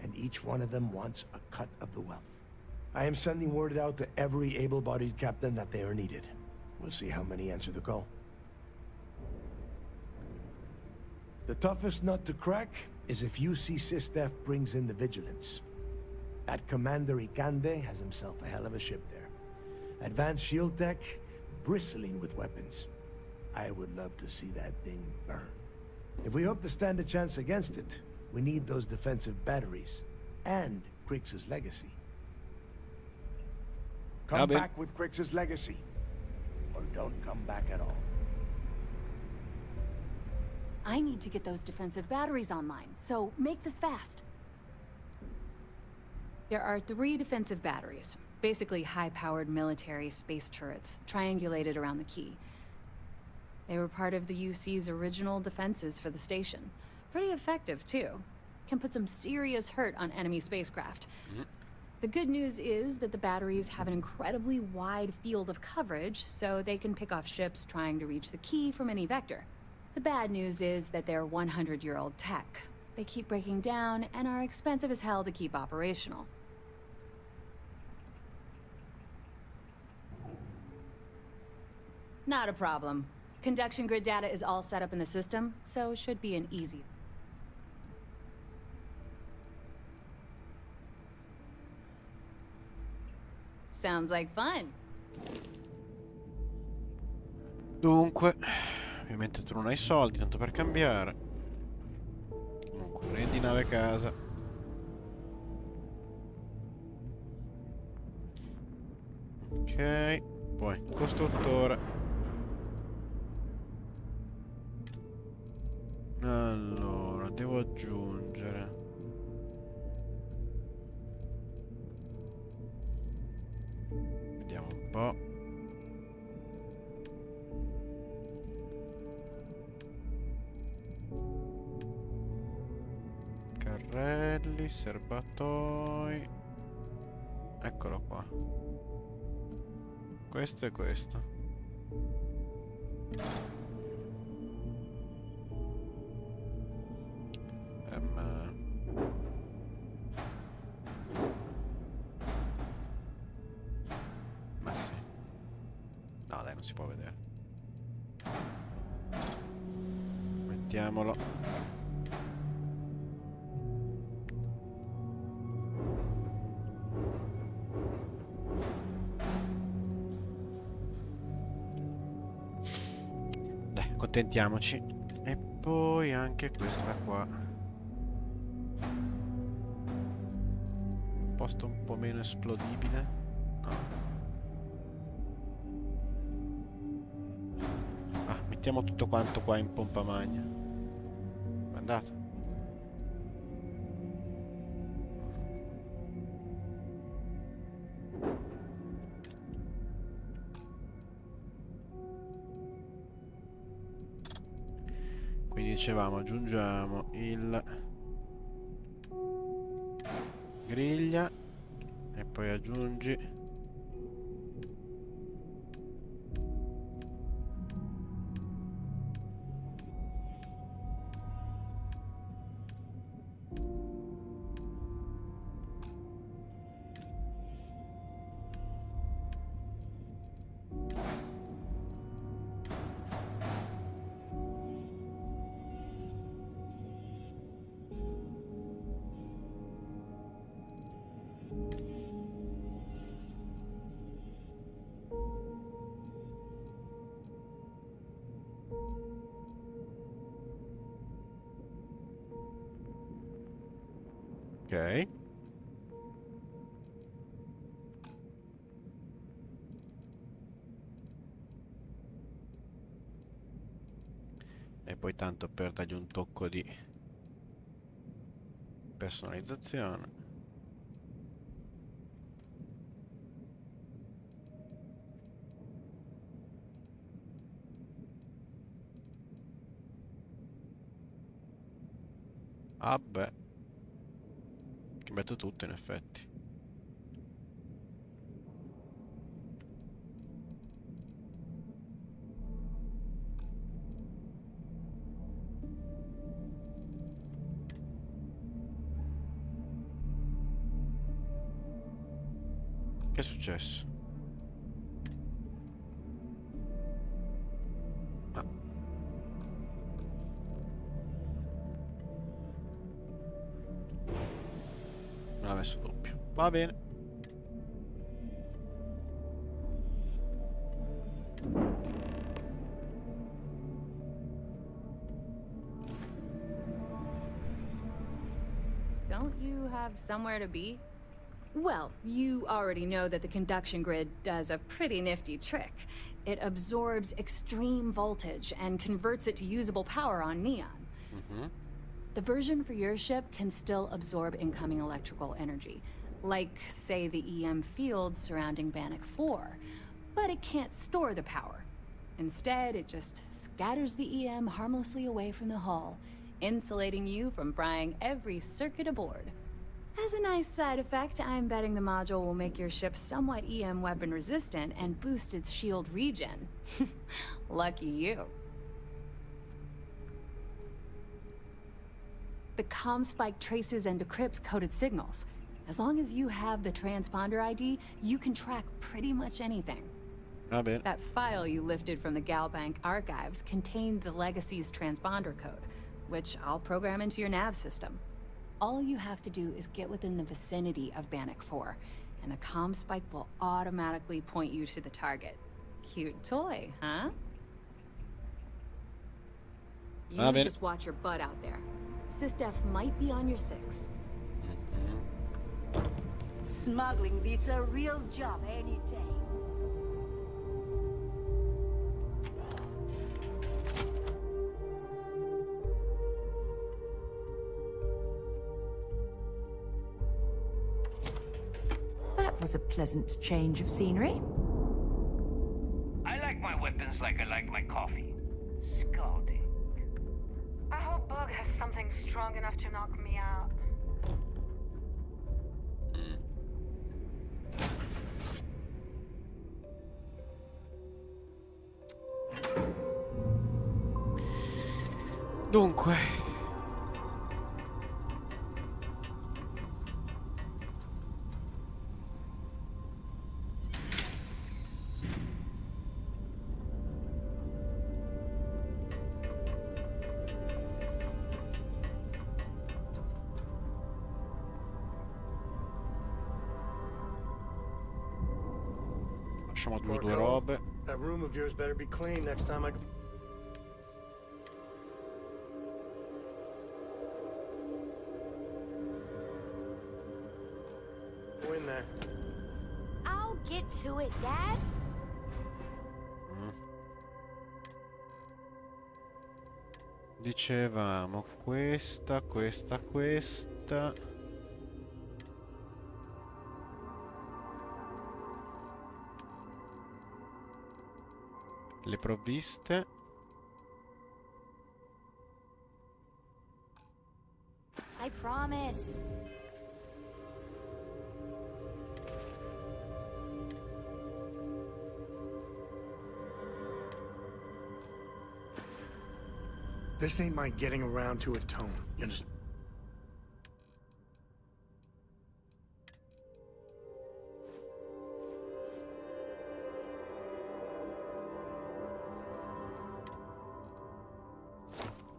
And each one of them wants a cut of the wealth. I am sending word out to every able-bodied captain that they are needed. We'll see how many answer the call. The toughest nut to crack is if UC Sistef brings in the Vigilance. That Commander Ikande has himself a hell of a ship there. Advanced shield tech, bristling with weapons. I would love to see that thing burn. If we hope to stand a chance against it, we need those defensive batteries and Krix's legacy. Come back with Krix's legacy, or don't come back at all. I need to get those defensive batteries online, so make this fast. There are 3 defensive batteries, basically high-powered military space turrets, triangulated around the key. They were part of the UC's original defenses for the station. Pretty effective, too. Can put some serious hurt on enemy spacecraft. The good news is that the batteries have an incredibly wide field of coverage, so they can pick off ships trying to reach the key from any vector. The bad news is that they're 100-year-old tech. They keep breaking down and are expensive as hell to keep operational. Not a problem. Conduction grid data is all set up in the system, so should be an easy. Sounds like fun. Dunque, ovviamente tu non hai soldi, tanto per cambiare. Comunque, rendi nave casa. Ok, poi costruttore. Allora, devo aggiungere. Vediamo un po'. Carrelli, serbatoi. Eccolo qua. Questo e questo. Ma sì. No, dai, non si può vedere. Mettiamolo. Dai, accontentiamoci. E poi anche questa qua. Un posto un po' meno esplodibile. No. Ah, mettiamo tutto quanto qua in pompa magna. Andate. Quindi dicevamo, aggiungiamo il griglia e poi aggiungi Ok. E poi tanto per dargli un tocco di personalizzazione. Ah beh, cambiato tutto in effetti. Che è successo? Ah. Me l'ha messo doppio. Va bene. Don't you have somewhere to be? Well, you already know that the conduction grid does a pretty nifty trick. It absorbs extreme voltage and converts it to usable power on neon. The version for your ship can still absorb incoming electrical energy, like, say, the EM field surrounding Bannock 4, but it can't store the power. Instead, it just scatters the EM harmlessly away from the hull, insulating you from frying every circuit aboard. As a nice side effect, I'm betting the module will make your ship somewhat EM weapon resistant and boost its shield regen. Lucky you. The comm spike traces and decrypts coded signals. As long as you have the transponder ID, you can track pretty much anything. That file you lifted from the Galbank archives contained the Legacy's transponder code, which I'll program into your nav system. All you have to do is get within the vicinity of Bannock 4, and the comm spike will automatically point you to the target. Cute toy, huh? You just watch your butt out there. SysDef might be on your 6. Smuggling beats a real job any day. That was a pleasant change of scenery. I like my weapons like I like my coffee. Scalding. I hope Bug has something strong enough to knock me out. Dunque, lasciamo due robe. That room of yours better be clean next time I... Go in there. I'll get to it, Dad. Dicevamo questa. Le provviste. I promise. This ain't my getting around to a tone. You just...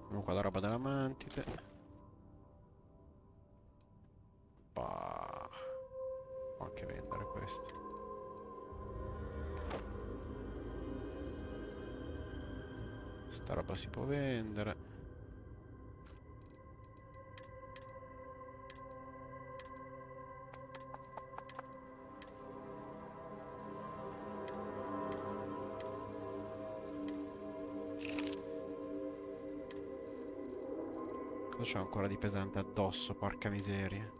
Abbiamo qua la roba della mantide. Bah. Può anche vendere questo. Sta roba si può vendere. Cosa c'ho ancora di pesante addosso, porca miseria.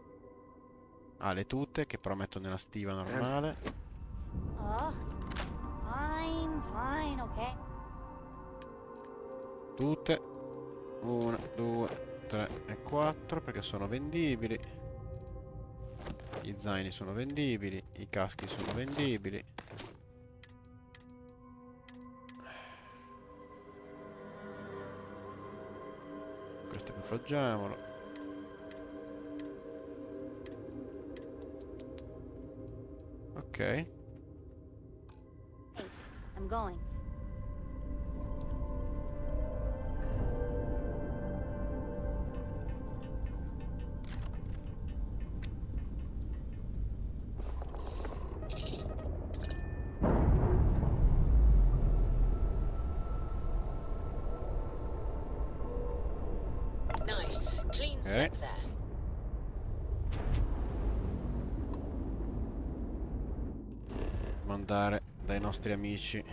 Ah, le tute che però metto nella stiva normale. Oh, fine, ok. Tute. 1, 2, 3 e 4 perché sono vendibili. Gli zaini sono vendibili. I caschi sono vendibili. Questo equipaggiamolo. Ok. Hey, I'm going. Nice. Clean set there. Mandare dai nostri amici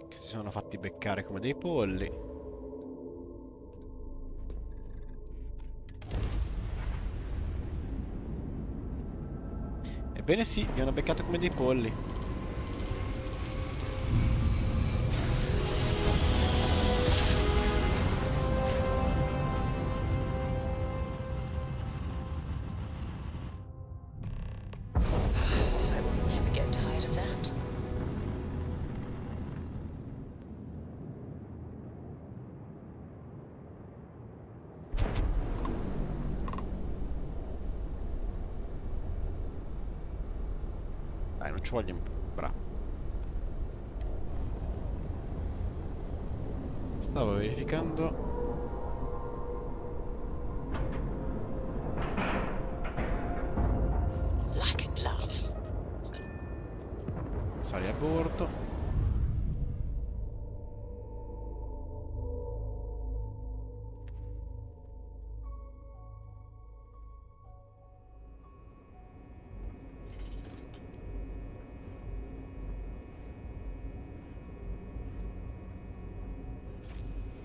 che si sono fatti beccare come dei polli. Ebbene sì, mi hanno beccato come dei polli. I will never get tired of that. Dai, non ci voglio. Bravo. Stavo verificando. Like and love. Sali a bordo.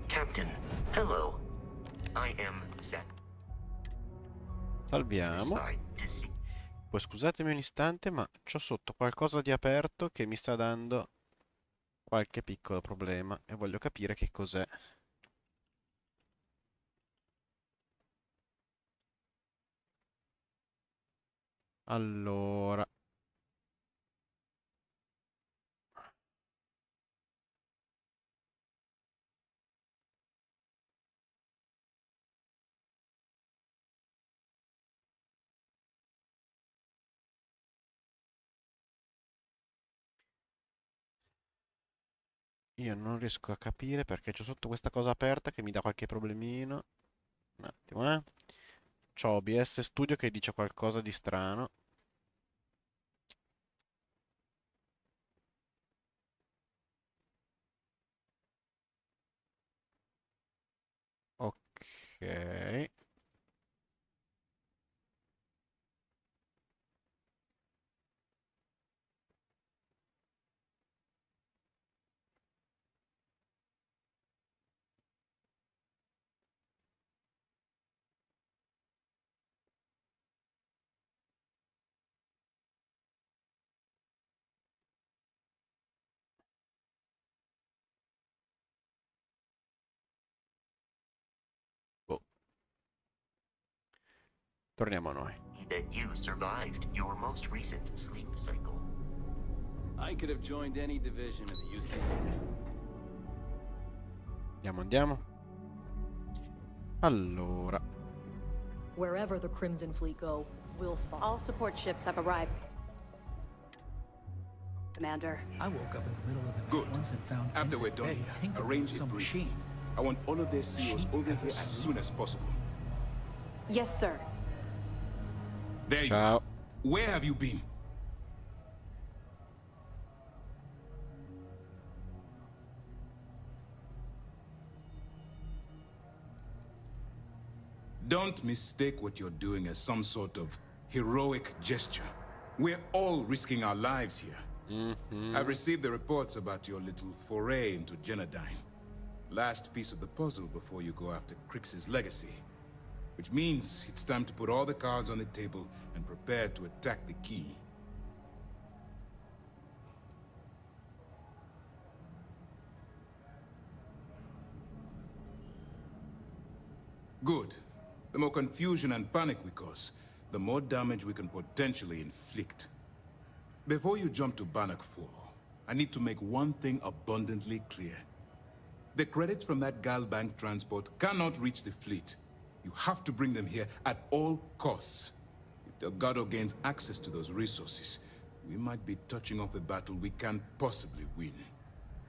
Captain, hello. I am Zach. Salviamo. Poi scusatemi un istante, ma c'ho sotto qualcosa di aperto che mi sta dando qualche piccolo problema e voglio capire che cos'è. Allora, io non riesco a capire perché c'ho sotto questa cosa aperta che mi dà qualche problemino. Un attimo, eh. C'ho OBS Studio che dice qualcosa di strano. Ok. Boh. Torniamo a noi. That you survived your most recent sleep cycle. I could have joined any division of the UCA. Andiamo. Allora. Wherever the Crimson Fleet go, we'll follow. All support ships have arrived. Commander. I woke up in the middle of the night Good. once and found After we're Ensign done Betty here, tinkering arrange with a some briefing. machine. I want all of their CEOs over here as soon as possible. Yes, sir. There you Ciao. are. Where have you been? Don't mistake what you're doing as some sort of heroic gesture. We're all risking our lives here. I've received the reports about your little foray into Genodyne. Last piece of the puzzle before you go after Crix's legacy. Which means it's time to put all the cards on the table and prepare to attack the key. Good. The more confusion and panic we cause, the more damage we can potentially inflict. Before you jump to Bannock 4, I need to make one thing abundantly clear. The credits from that Galbank transport cannot reach the fleet. You have to bring them here at all costs. If Delgado gains access to those resources, we might be touching off a battle we can't possibly win.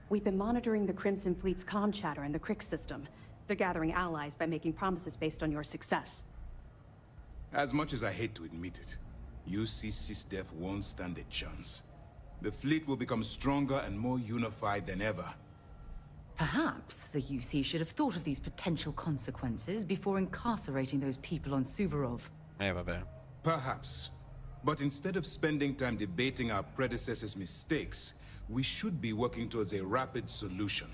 We've been monitoring the Crimson Fleet's comm chatter in the Crix system. They're gathering allies by making promises based on your success. As much as I hate to admit it, UC SysDef won't stand a chance. The fleet will become stronger and more unified than ever. Perhaps the UC should have thought of these potential consequences before incarcerating those people on Suvorov. Vabbè. Perhaps. But instead of spending time debating our predecessors' mistakes, we should be working towards a rapid solution.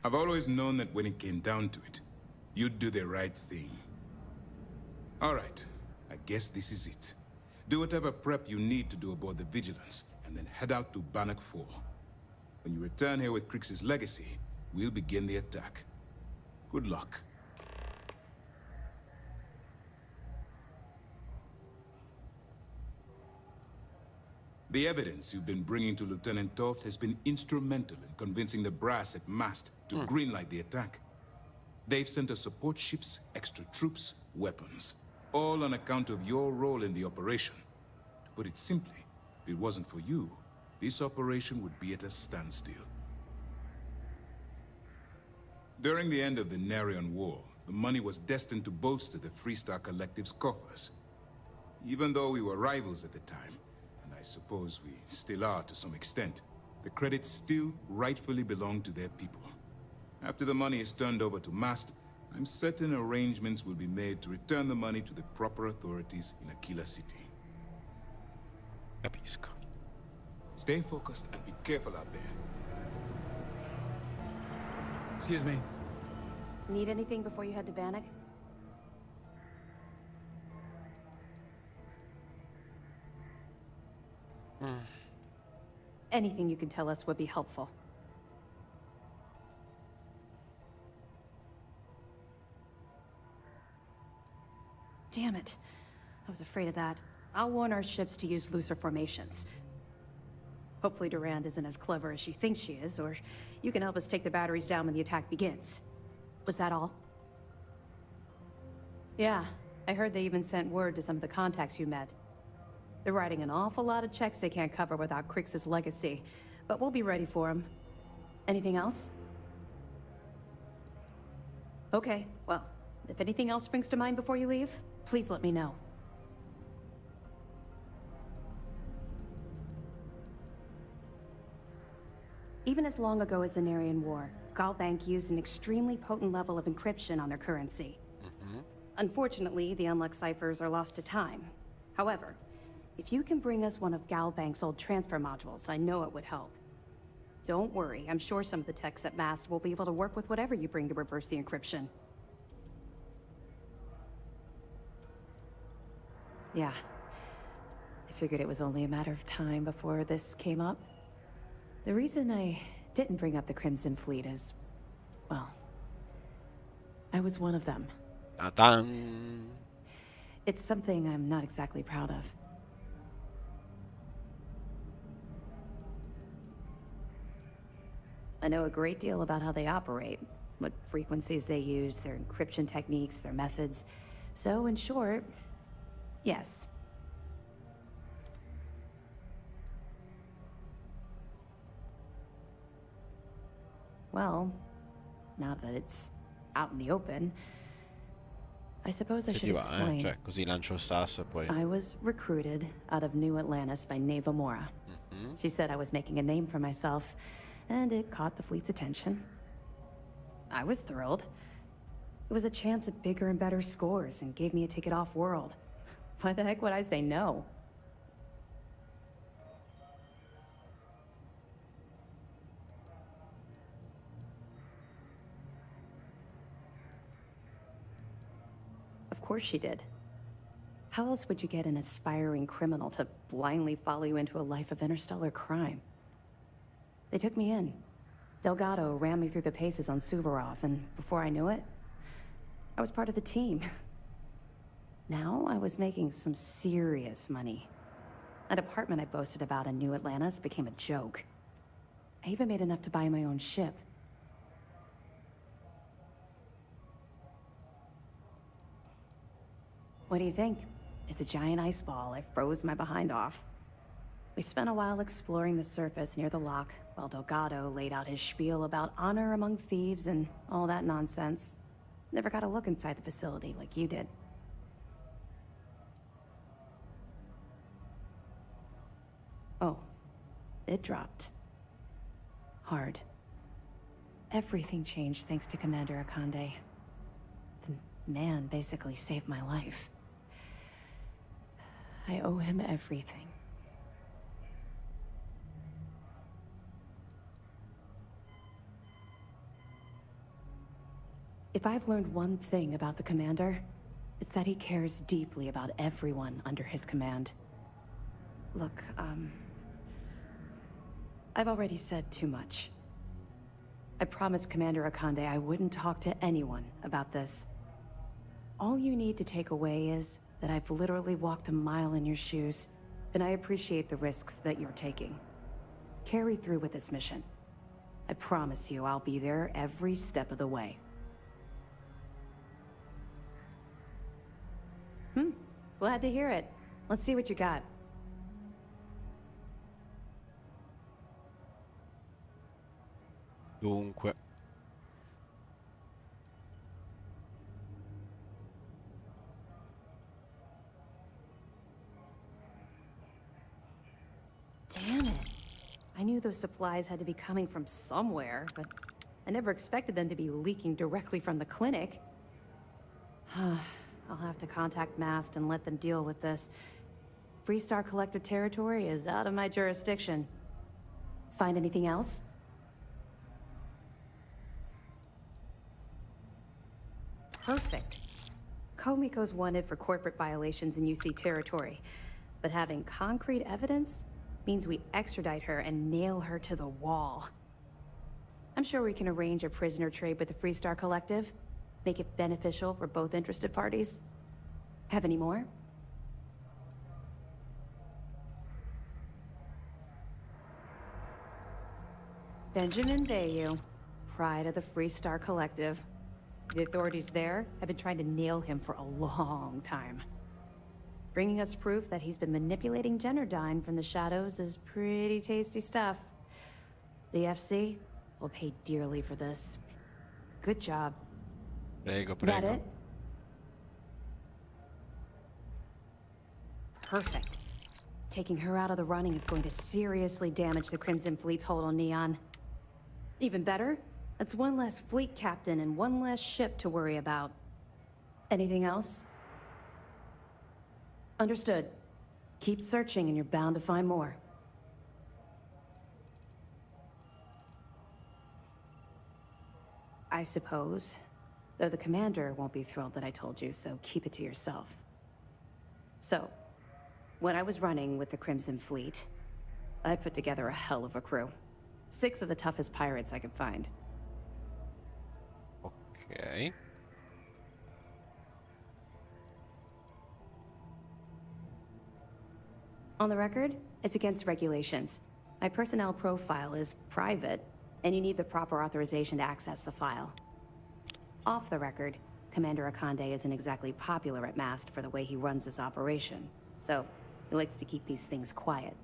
I've always known that when it came down to it, you'd do the right thing. All right, I guess this is it. Do whatever prep you need to do aboard the Vigilance, and then head out to Bannock 4. When you return here with Crix's legacy, we'll begin the attack. Good luck. The evidence you've been bringing to Lieutenant Toft has been instrumental in convincing the brass at Mast to greenlight the attack. They've sent us support ships, extra troops, weapons, all on account of your role in the operation. To put it simply, if it wasn't for you, this operation would be at a standstill. During the end of the Narion War, the money was destined to bolster the Freestar Collective's coffers. Even though we were rivals at the time, I suppose we still are to some extent, the credits still rightfully belong to their people. After the money is turned over to Mast, I'm certain arrangements will be made to return the money to the proper authorities in Aquila City. Capisco. Stay focused and be careful out there. Excuse me. Need anything before you head to Bannock? Anything you can tell us would be helpful. Damn it. I was afraid of that. I'll warn our ships to use looser formations. Hopefully Durand isn't as clever as she thinks she is, or you can help us take the batteries down when the attack begins. Was that all? Yeah, I heard they even sent word to some of the contacts you met. They're writing an awful lot of checks they can't cover without Crix's legacy, but we'll be ready for them. Anything else? Okay, well, if anything else springs to mind before you leave, please let me know. Even as long ago as the Narion War, Galbank used an extremely potent level of encryption on their currency. Unfortunately, the unlocked ciphers are lost to time. However, if you can bring us one of Galbank's old transfer modules, I know it would help. Don't worry, I'm sure some of the techs at Mast will be able to work with whatever you bring to reverse the encryption. Yeah. I figured it was only a matter of time before this came up. The reason I didn't bring up the Crimson Fleet is, well, I was one of them. Ta-dang. It's something I'm not exactly proud of. I know a great deal about how they operate, what frequencies they use, their encryption techniques, their methods. So, in short, yes. Well, now that it's out in the open, I suppose I Se should ti va, explain. Cioè, così lancio il sasso e poi... I was recruited out of New Atlantis by Neva Mora. She said I was making a name for myself, and it caught the fleet's attention. I was thrilled. It was a chance at bigger and better scores and gave me a ticket off-world. Why the heck would I say no? Of course she did. How else would you get an aspiring criminal to blindly follow you into a life of interstellar crime? They took me in. Delgado ran me through the paces on Suvorov, and before I knew it, I was part of the team. Now I was making some serious money. That apartment I boasted about in New Atlantis became a joke. I even made enough to buy my own ship. What do you think? It's a giant ice ball I froze my behind off. We spent a while exploring the surface near the lock, while Delgado laid out his spiel about honor among thieves and all that nonsense. Never got a look inside the facility like you did. Oh, it dropped. Hard. Everything changed thanks to Commander Akande. The man basically saved my life. I owe him everything. If I've learned one thing about the Commander, it's that he cares deeply about everyone under his command. Look, I've already said too much. I promised Commander Akande I wouldn't talk to anyone about this. All you need to take away is that I've literally walked a mile in your shoes, and I appreciate the risks that you're taking. Carry through with this mission. I promise you I'll be there every step of the way. Glad to hear it. Let's see what you got. Dunque. Damn it. I knew those supplies had to be coming from somewhere, but I never expected them to be leaking directly from the clinic. I'll have to contact Mast and let them deal with this. Freestar Collective territory is out of my jurisdiction. Find anything else? Perfect. Komiko's wanted for corporate violations in UC territory, but having concrete evidence means we extradite her and nail her to the wall. I'm sure we can arrange a prisoner trade with the Freestar Collective, make it beneficial for both interested parties. Have any more? Benjamin Bayou, pride of the Freestar Collective. The authorities there have been trying to nail him for a long time. Bringing us proof that he's been manipulating Generdyne from the shadows is pretty tasty stuff. The FC will pay dearly for this. Good job. Prego, prego. That it? Perfect. Taking her out of the running is going to seriously damage the Crimson Fleet's hold on Neon. Even better, that's one less fleet captain and one less ship to worry about. Anything else? Understood. Keep searching and you're bound to find more. I suppose. Though the commander won't be thrilled that I told you, so keep it to yourself. So, when I was running with the Crimson Fleet, I put together a hell of a crew. 6 of the toughest pirates I could find. Okay. On the record, it's against regulations. My personnel profile is private, and you need the proper authorization to access the file. Off the record, Commander Akande isn't exactly popular at Mast for the way he runs this operation, so he likes to keep these things quiet.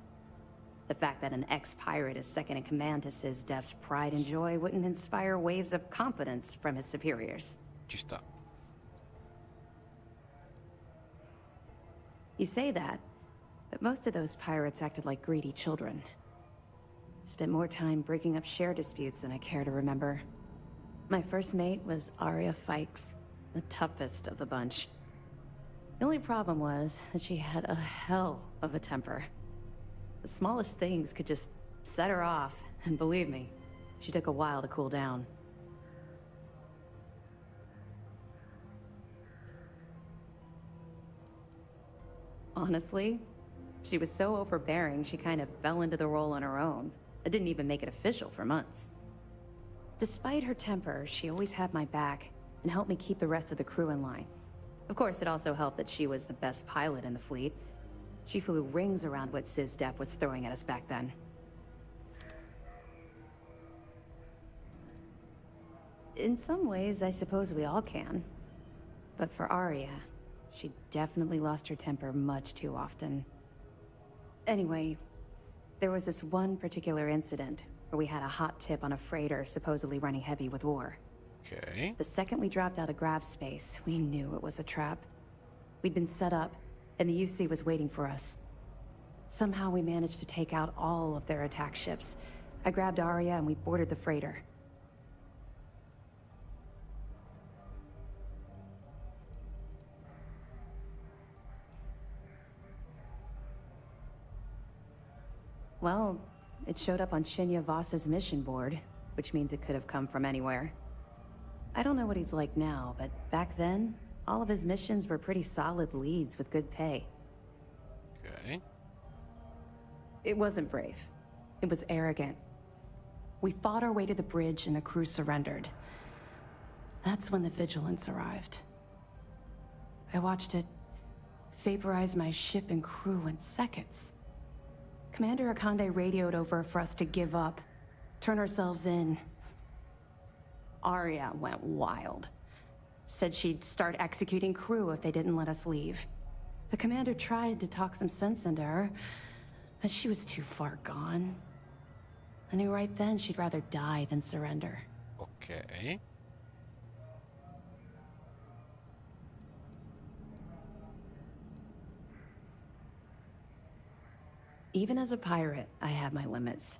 The fact that an ex-pirate is second in command to SysDef's pride and joy wouldn't inspire waves of confidence from his superiors. Ci sta. You say that, but most of those pirates acted like greedy children. Spent more time breaking up share disputes than I care to remember. My first mate was Arya Fikes, the toughest of the bunch. The only problem was that she had a hell of a temper. The smallest things could just set her off, and believe me, she took a while to cool down. Honestly, she was so overbearing she kind of fell into the role on her own. I didn't even make it official for months. Despite her temper, she always had my back and helped me keep the rest of the crew in line. Of course, it also helped that she was the best pilot in the fleet. She flew rings around what SysDef was throwing at us back then. In some ways, I suppose we all can. But for Arya, she definitely lost her temper much too often. Anyway, there was this one particular incident where we had a hot tip on a freighter supposedly running heavy with ore. Okay. The second we dropped out of grav space, we knew it was a trap. We'd been set up, and the UC was waiting for us. Somehow we managed to take out all of their attack ships. I grabbed Arya and we boarded the freighter. Well, it showed up on Shinya Voss's mission board, which means it could have come from anywhere. I don't know what he's like now, but back then, all of his missions were pretty solid leads with good pay. Okay. It wasn't brave. It was arrogant. We fought our way to the bridge and the crew surrendered. That's when the Vigilance arrived. I watched it vaporize my ship and crew in seconds. Commander Akande radioed over for us to give up, turn ourselves in. Arya went wild. Said she'd start executing crew if they didn't let us leave. The commander tried to talk some sense into her, but she was too far gone. I knew right then she'd rather die than surrender. Okay. Even as a pirate, I had my limits.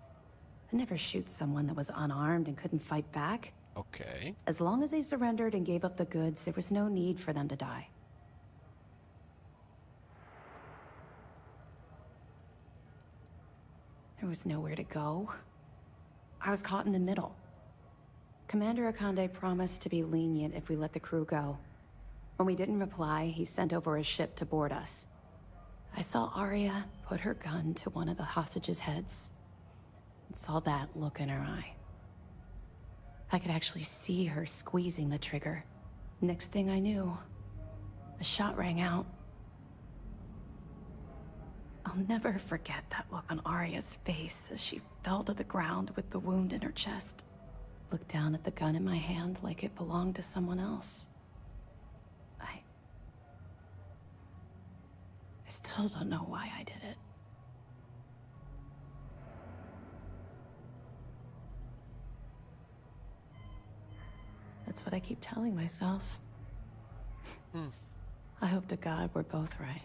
I'd never shoot someone that was unarmed and couldn't fight back. Okay. As long as they surrendered and gave up the goods, there was no need for them to die. There was nowhere to go. I was caught in the middle. Commander Akande promised to be lenient if we let the crew go. When we didn't reply, he sent over a ship to board us. I saw Arya put her gun to one of the hostages' heads, and saw that look in her eye. I could actually see her squeezing the trigger. Next thing I knew, a shot rang out. I'll never forget that look on Arya's face as she fell to the ground with the wound in her chest. Looked down at the gun in my hand like it belonged to someone else. I still don't know why I did it. That's what I keep telling myself. I hope to God we're both right.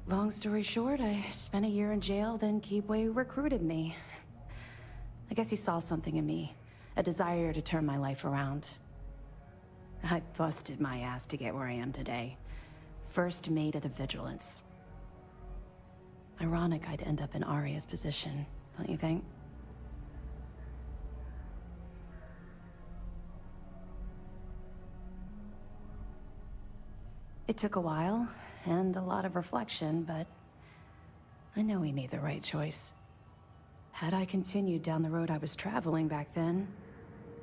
Long story short, I spent a year in jail, then Keebway recruited me. I guess he saw something in me, a desire to turn my life around. I busted my ass to get where I am today. First mate of the Vigilance. Ironic I'd end up in Arya's position, don't you think? It took a while, and a lot of reflection, but I know we made the right choice. Had I continued down the road I was traveling back then,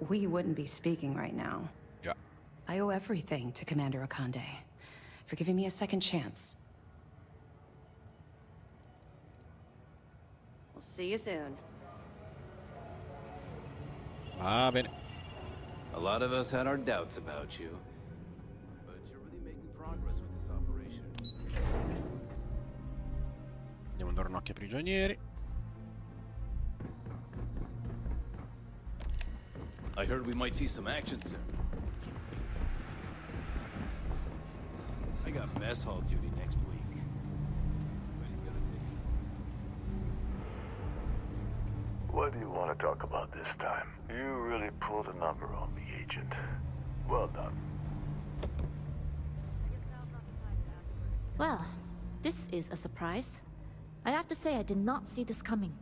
we wouldn't be speaking right now. Yeah. I owe everything to Commander Akande for giving me a second chance. We'll see you soon. Va bene. A lot of us had our doubts about you, but you're really making progress with this operation. Andiamo a dare un occhio ai prigionieri. I heard we might see some action soon. I got mess hall duty next week. What do you want to talk about this time? You really pulled a number on me, Agent. Well done. Well, this is a surprise. I have to say I did not see this coming.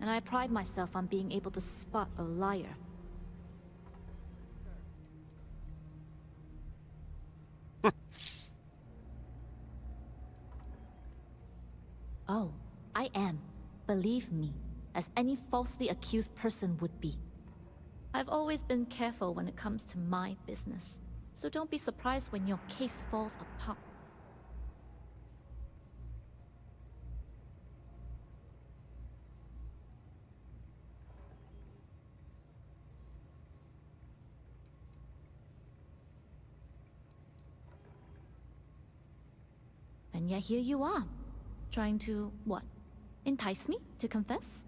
And I pride myself on being able to spot a liar. Oh, I am. Believe me, as any falsely accused person would be. I've always been careful when it comes to my business, so don't be surprised when your case falls apart. And yet here you are, trying to, what? Entice me to confess?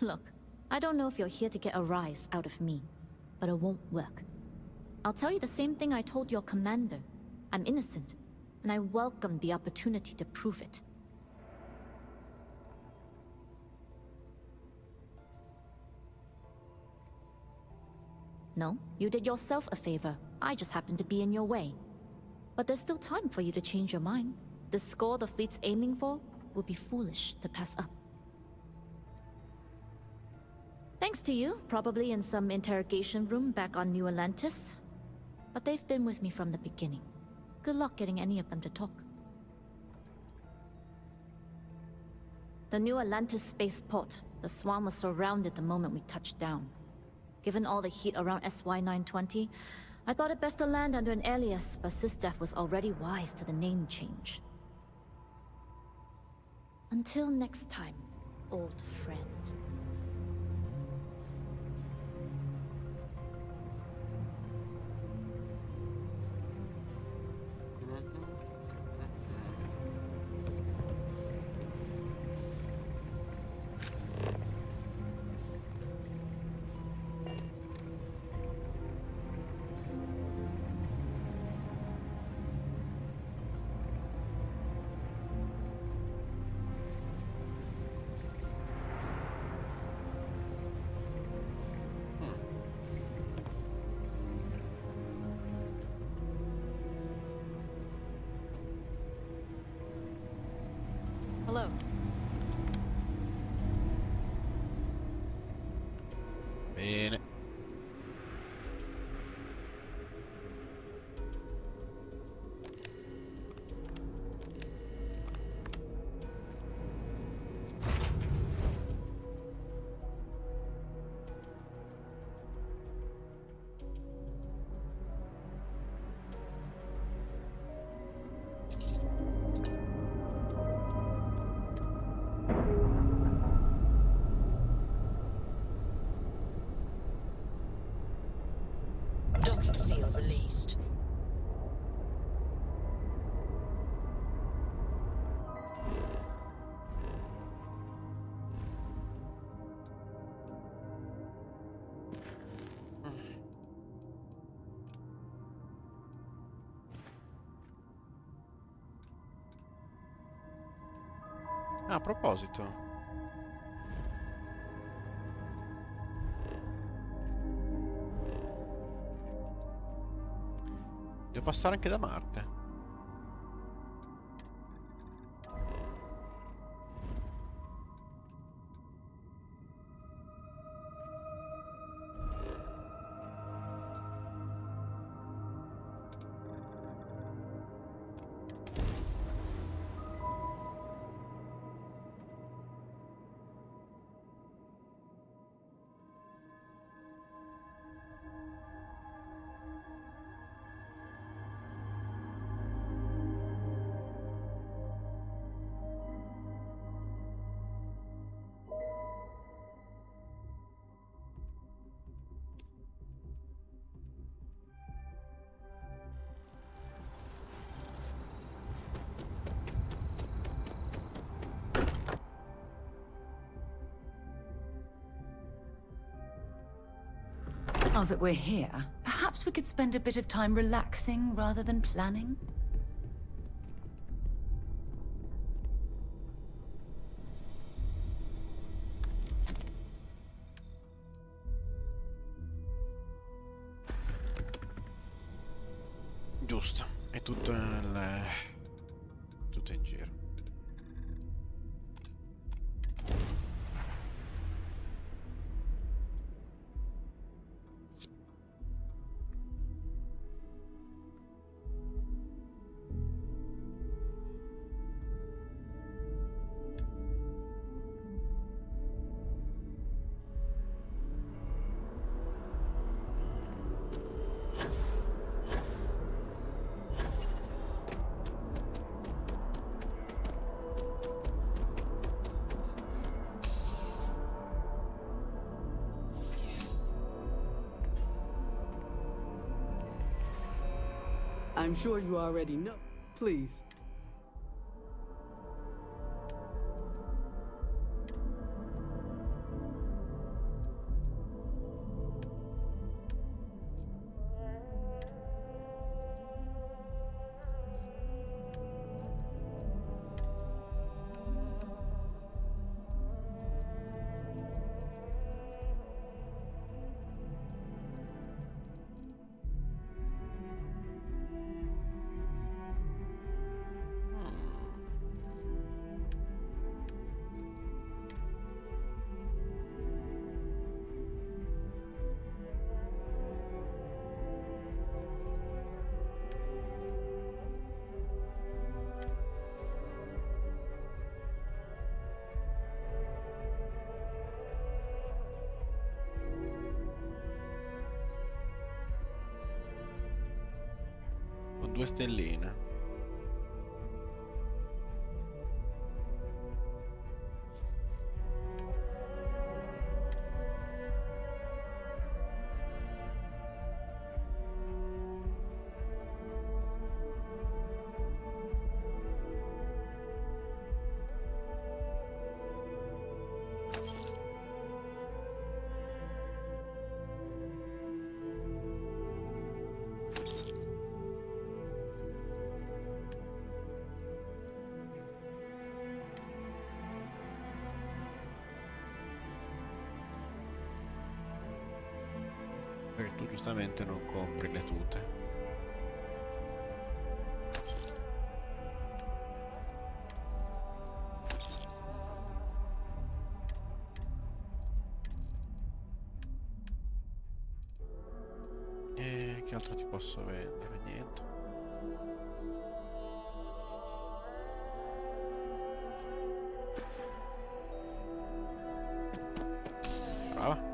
Look, I don't know if you're here to get a rise out of me, but it won't work. I'll tell you the same thing I told your commander. I'm innocent, and I welcome the opportunity to prove it. No, you did yourself a favor. I just happened to be in your way. But there's still time for you to change your mind. The score the fleet's aiming for will be foolish to pass up. Thanks to you, probably in some interrogation room back on New Atlantis. But they've been with me from the beginning. Good luck getting any of them to talk. The New Atlantis spaceport. The Swarm was surrounded the moment we touched down. Given all the heat around SY-920, I thought it best to land under an alias, but SysDef was already wise to the name change. Until next time, old friend. Hello. Bene. Docking seal released. Ah, a proposito. Devo passare anche da Marte. Now that we're here, perhaps we could spend a bit of time relaxing rather than planning? Giusto. È tutto nel... tutto in giro. I'm sure you already know. Please. Con 2 stelline. Perché tu giustamente non compri le tute. E che altro ti posso vendere? Niente. Brava.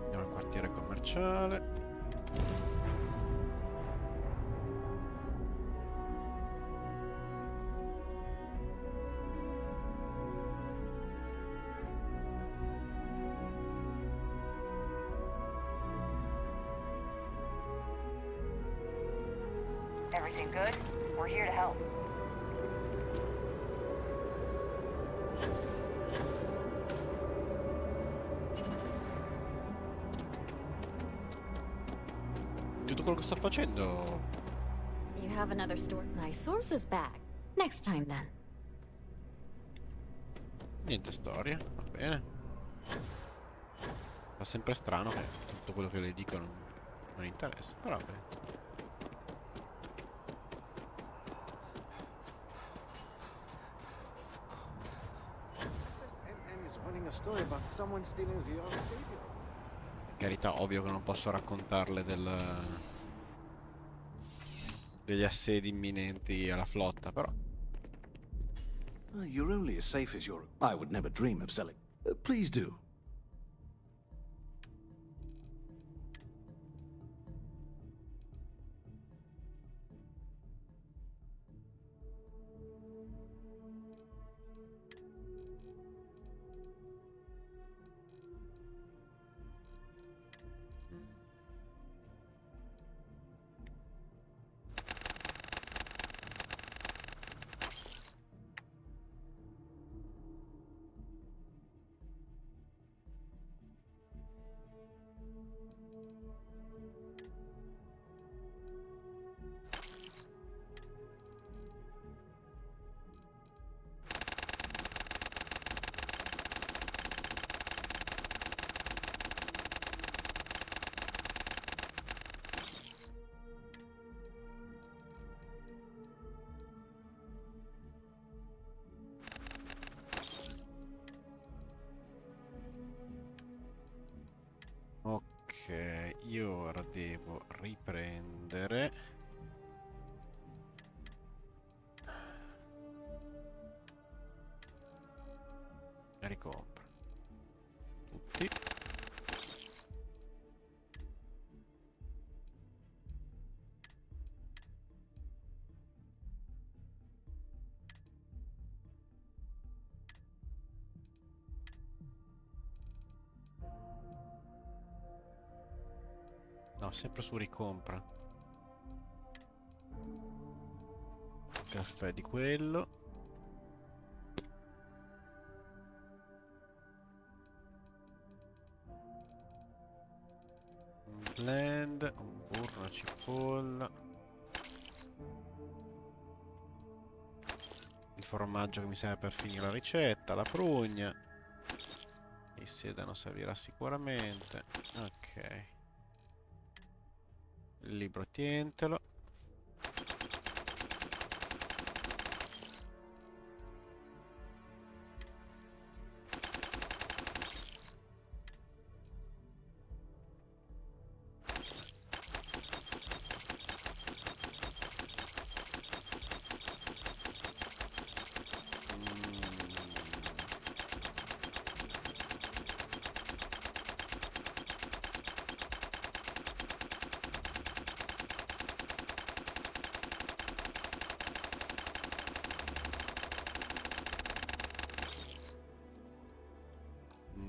Andiamo al quartiere commerciale. Everything good? We're here to help. Tutto quello che sto facendo. You have another store. My sources back. Next time then. Niente storia, va bene. Fa sempre strano che tutto quello che le dico non interessa, però vabbè. Per carità, ovvio che non posso raccontarle degli assedi imminenti alla flotta, però. You're only as safe as your... I would never dream of selling. Please do. io ora devo riprendere e ricompro tutti. No, sempre su ricompra. Caffè di quello. Un blend, un burro, una cipolla. Il formaggio che mi serve per finire la ricetta, la prugna. Il sedano servirà sicuramente. Ok. Il libro tientelo.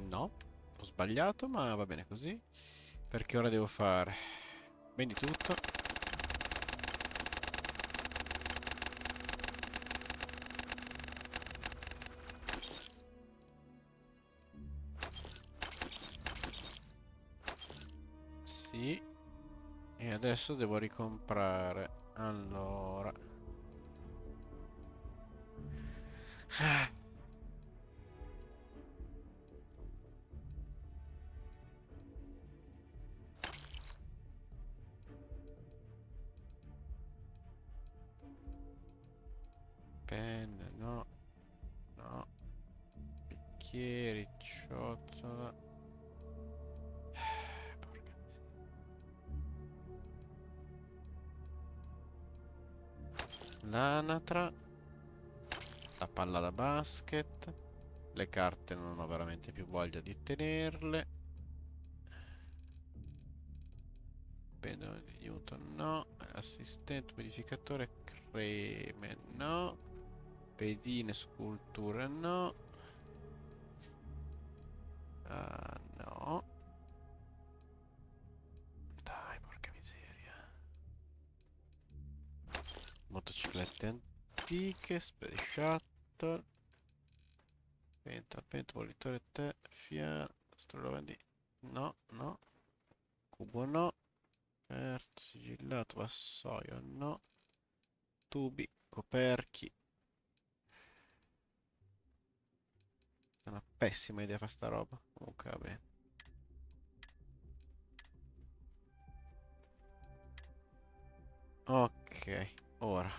No, ho sbagliato, ma va bene così. Perché ora devo fare? Vendi tutto. Sì. E adesso devo ricomprare. Allora. Penne, no. No. Bicchieri, ciotola. Porca miseria. L'anatra. La palla da basket. Le carte non ho veramente più voglia di tenerle. Pendolo di Newton no. Assistente, modificatore, creme no. Pedine, sculture no. No. Dai, porca miseria. Motociclette antiche, Space Shuttle. Pentolitore, tè, fiano, strolandi. No, no. Cubo no. Aperto, sigillato, vassoio no. Tubi, coperchi. È una pessima idea fare sta roba. Comunque va bene. Ok, ora.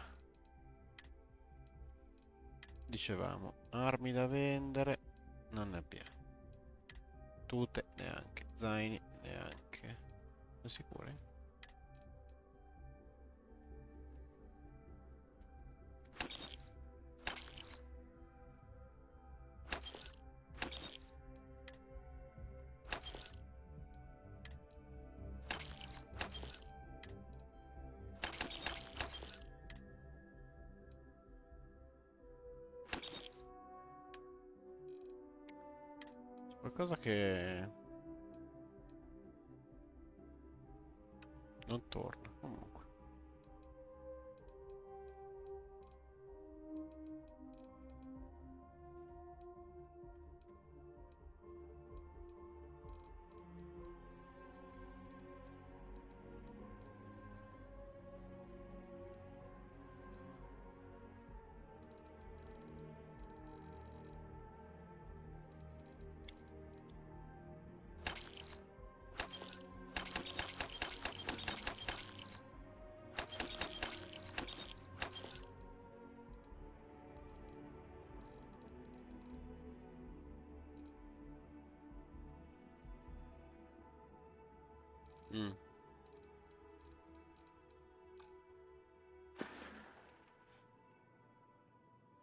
Dicevamo, armi da vendere. Non ne abbiamo. Tute neanche. Zaini neanche. Sono sicuri? Qualcosa che non torna comunque.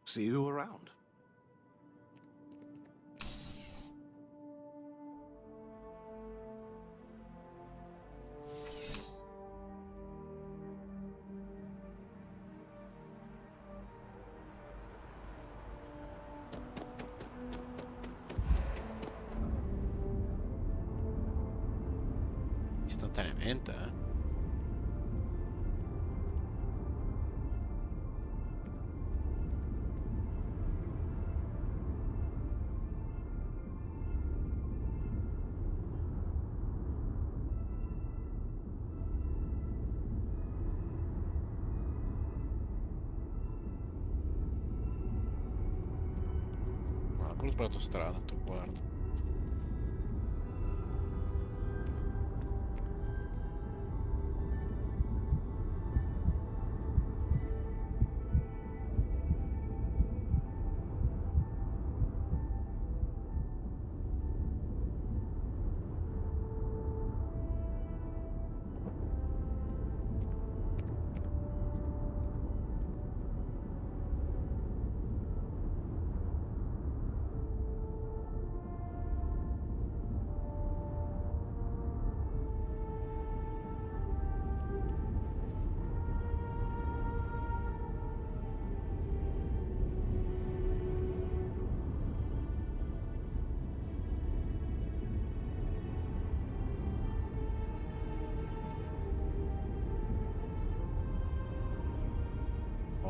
See you around. Istantaneamente, eh? Ma ho sbagliato strada, tu guarda.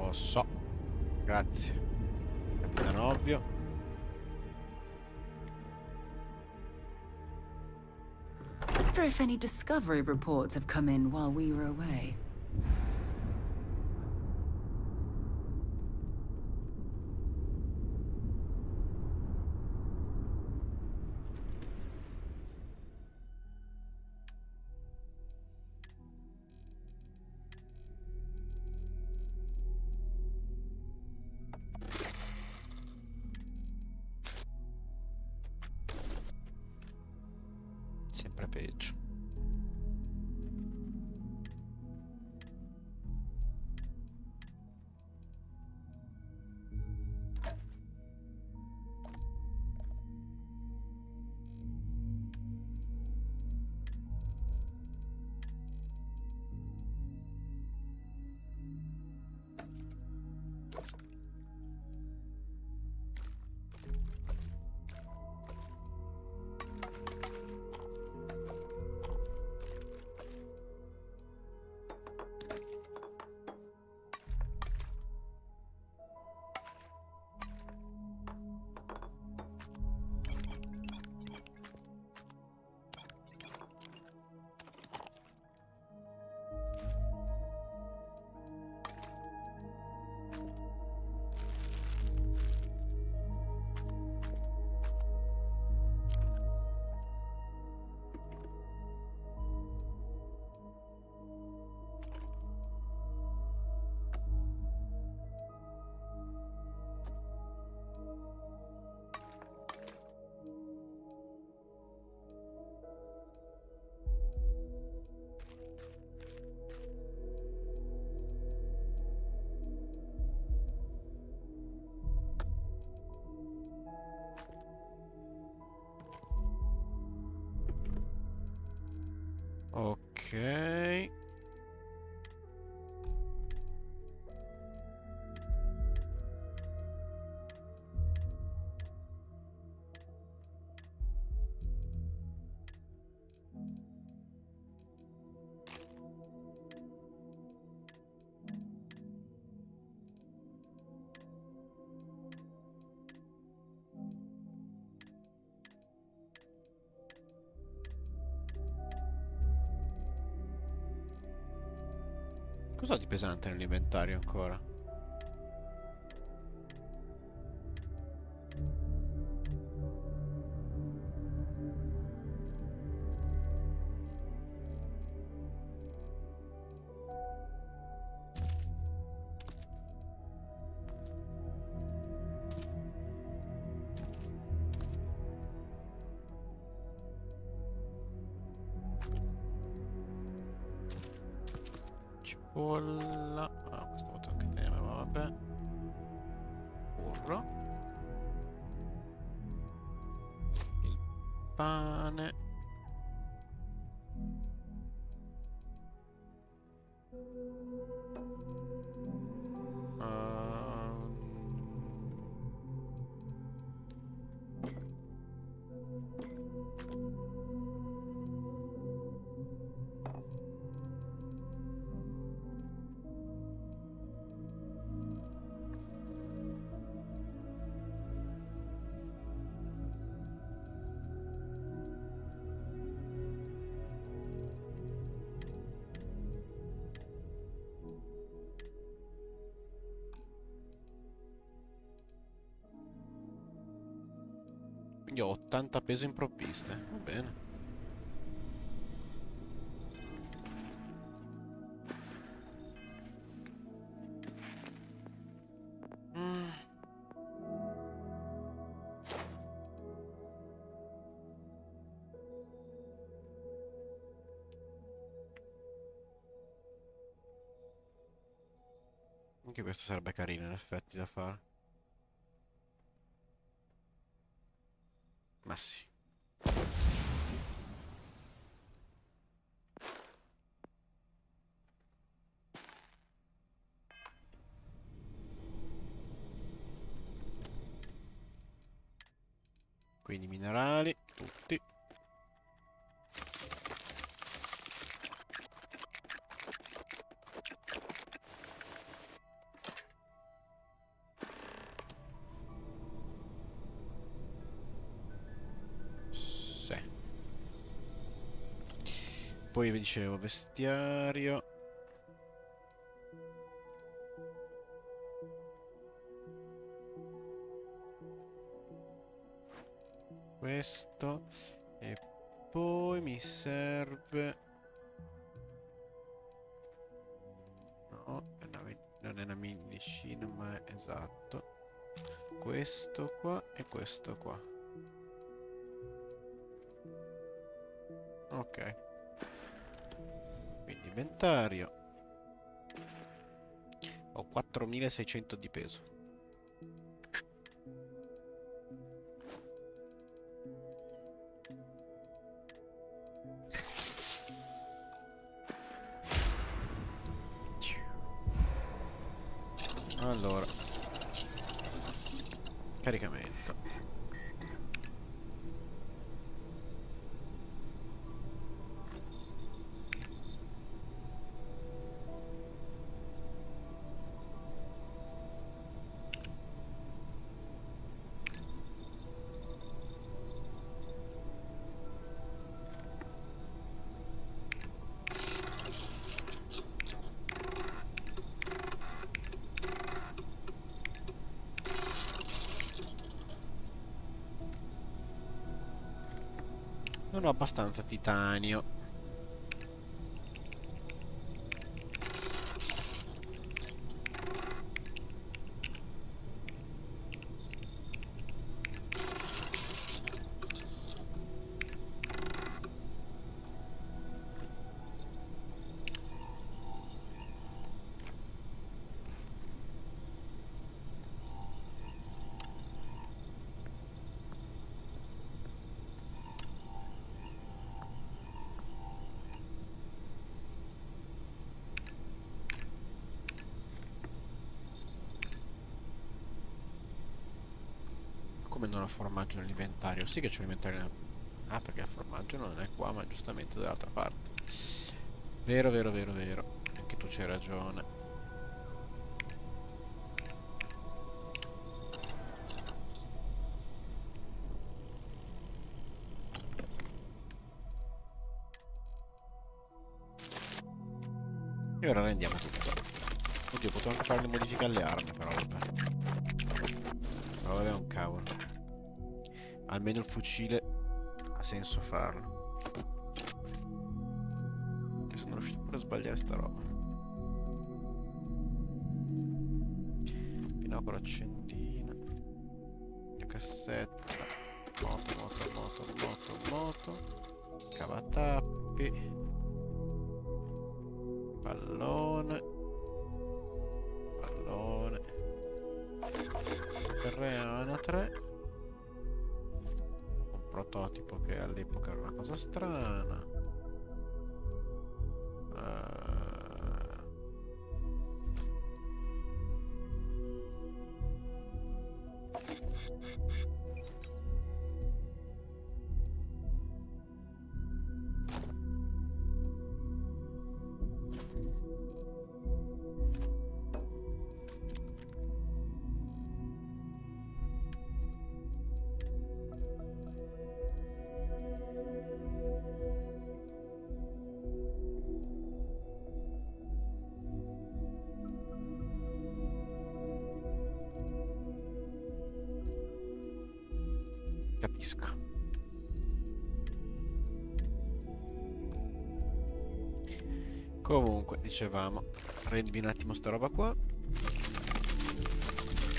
Lo so. Grazie. Capitano Ovvio. Wonder if any discovery reports have come in while we were away. Sempre peggio. Ok. Cos'ho di pesante nell'inventario ancora? Colla. Ah, questa volta anche tema, ma vabbè. Burro. Il pane. Quindi ho 80 peso in provviste. Va bene. Anche questo sarebbe carino in effetti da fare. Ma sì. Quindi minerali, tutti. Sì. Poi vi dicevo vestiario. Questo. E poi mi serve... No, non è una medicina, ma è esatto. Questo qua e questo qua. Ok. Quindi inventario. Ho 4600 di peso. Allora, caricamento. Non ho abbastanza titanio. Come non ho formaggio nell'inventario? Sì che c'ho l'inventario. Ah, perché il formaggio non è qua, ma giustamente dall'altra parte. Vero, vero, vero, vero. Anche tu c'hai ragione. E ora rendiamo tutto. Oddio, potevo anche fare le modifiche alle armi, però vabbè. Però vabbè, è un cavolo. Almeno il fucile ha senso farlo. Che sono riuscito pure a sbagliare sta roba. Binocolo accendino. Cassetta. Moto. Cavatappi. Pallone. Pallone. 3 anatre. Un prototipo che all'epoca era una cosa strana. Capisco. Comunque, dicevamo, rendimi un attimo sta roba qua.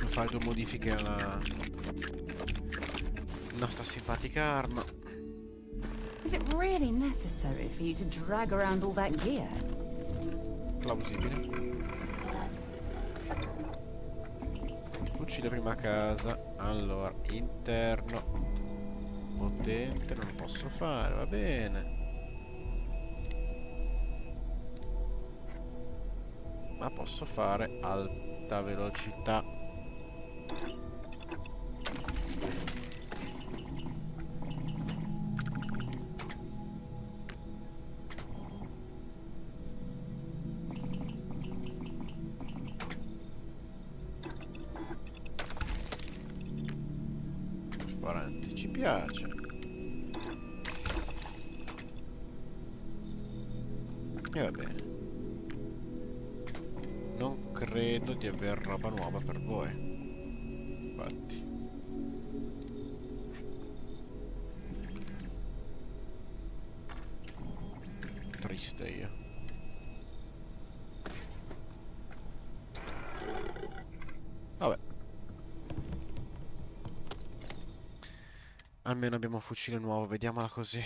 Fare due modifiche alla nostra simpatica arma. Is it really necessary for you to drag around all that gear? Plausibile. Fucile prima casa. Allora, interno. Potente, non lo posso fare, va bene. Ma posso fare alta velocità. Sparanti, ci piace. E va bene. Non credo di aver roba nuova per voi. Infatti. Triste io. Vabbè. Almeno abbiamo un fucile nuovo, vediamola così.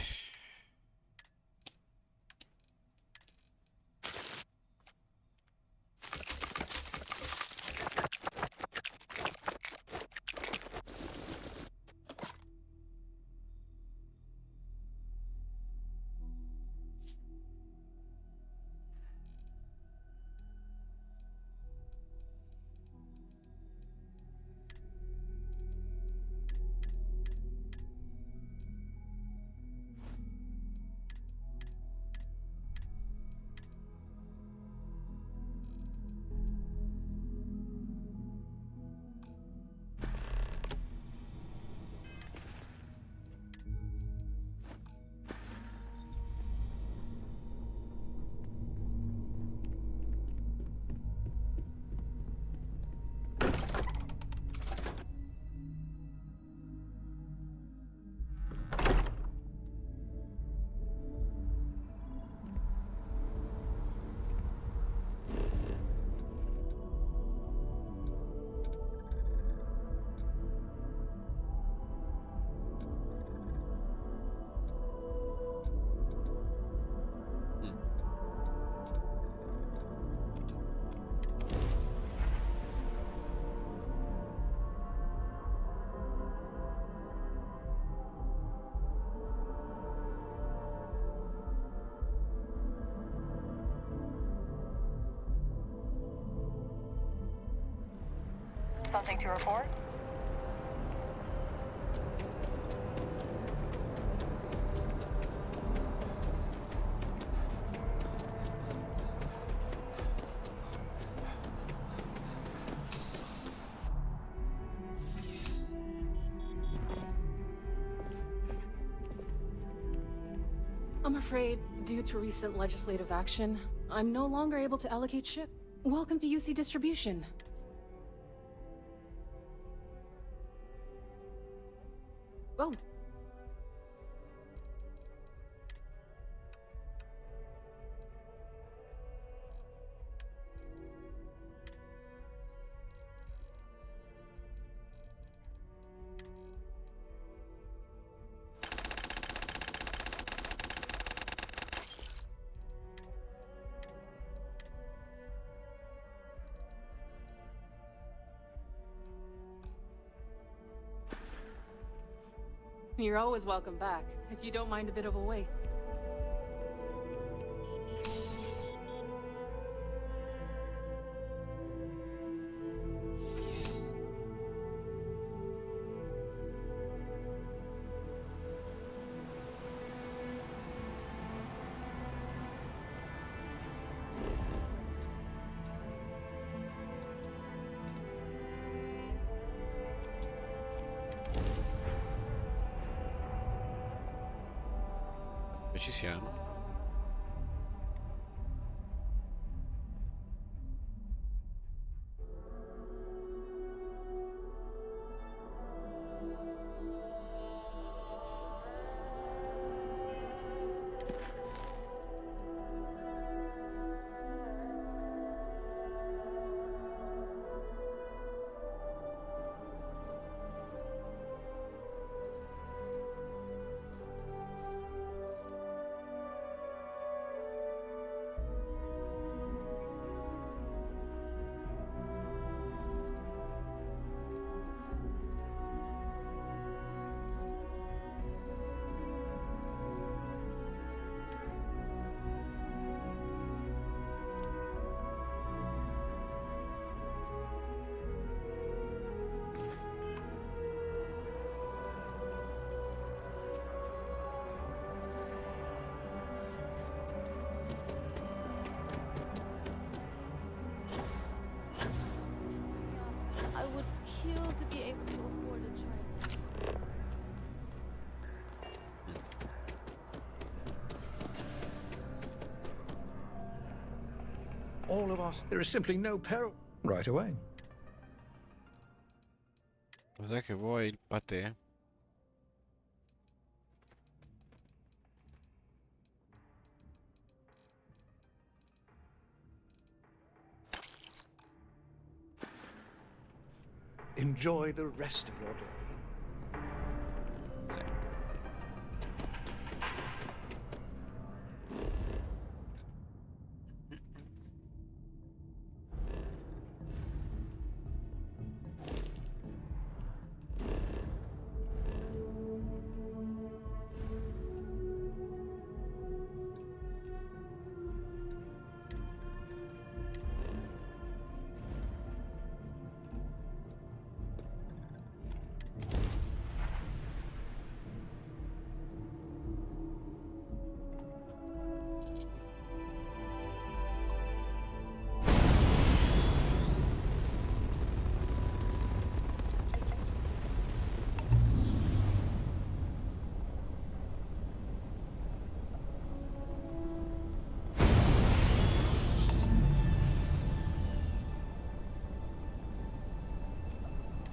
Something to report? I'm afraid, due to recent legislative action, I'm no longer able to allocate ships. Welcome to UC Distribution. Oh. You're always welcome back, if you don't mind a bit of a wait. E ci siamo. I would kill to be able to afford a child. All of us. There is simply no peril. Right away. Cos'è che vuoi il patè? Enjoy the rest of your day.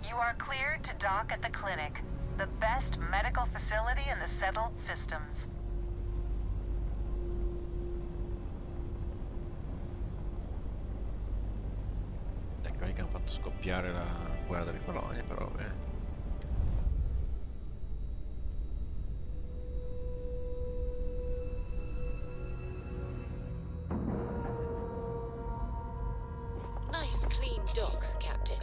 You are cleared to dock at the clinic, the best medical facility in the settled systems. Ecco, che hanno fatto scoppiare la guerra delle colonie, però Nice clean dock, Captain.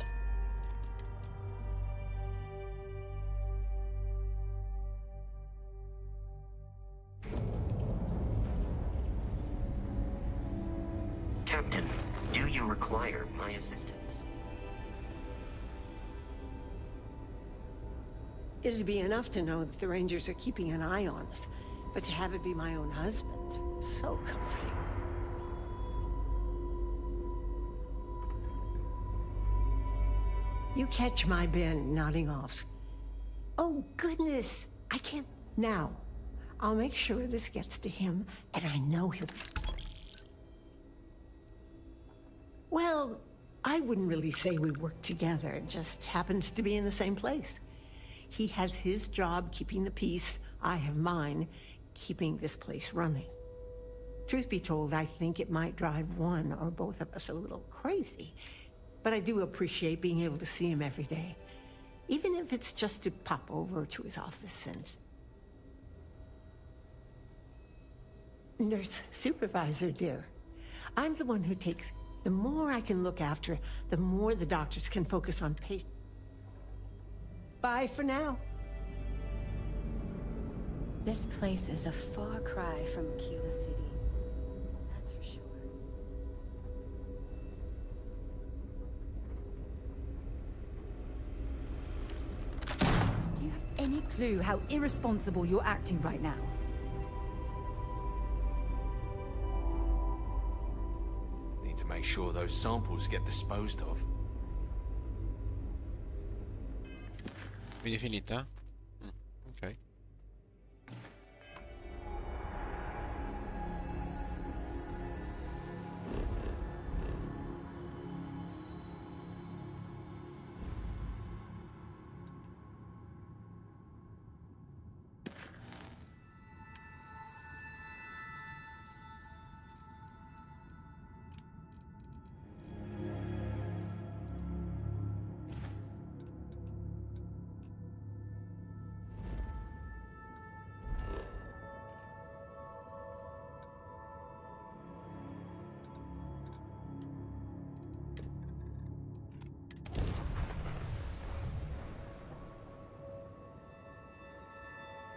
Captain, do you require my assistance? It'd be enough to know that the Rangers are keeping an eye on us, but to have it be my own husband, so comforting. You catch my Ben nodding off. Oh, goodness, I can't... Now, I'll make sure this gets to him, and I know he'll... Well, I wouldn't really say we work together. It just happens to be in the same place. He has his job keeping the peace. I have mine keeping this place running. Truth be told, I think it might drive one or both of us a little crazy. But I do appreciate being able to see him every day. Even if it's just to pop over to his office and... Nurse supervisor, dear. I'm the one who takes... The more I can look after, the more the doctors can focus on patients. Bye for now. This place is a far cry from Aquila City. That's for sure. Do you have any clue how irresponsible you're acting right now? Need to make sure those samples get disposed of. Quindi finita? Ok.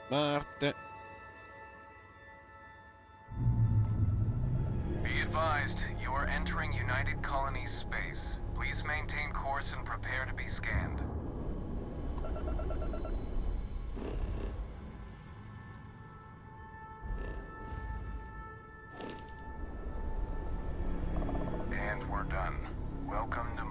Marte. Be advised, you are entering United Colonies space. Please maintain course and prepare to be scanned. And we're done. Welcome to...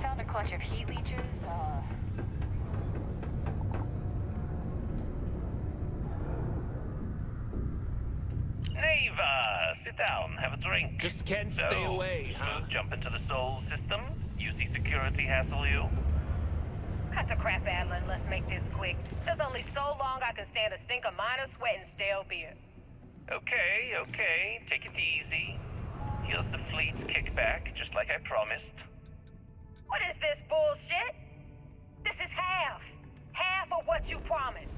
Found a clutch of heat leeches. Neva, sit down, have a drink. Just can't stay away, huh? Jump into the Soul system? UC security hassle you? Cut the crap, Adlin. Let's make this quick. There's only so long I can stand a stink of minor sweat and stale beer. Okay, take it easy. Here's the fleet's kickback, just like I promised. What is this bullshit? This is half. Half of what you promised.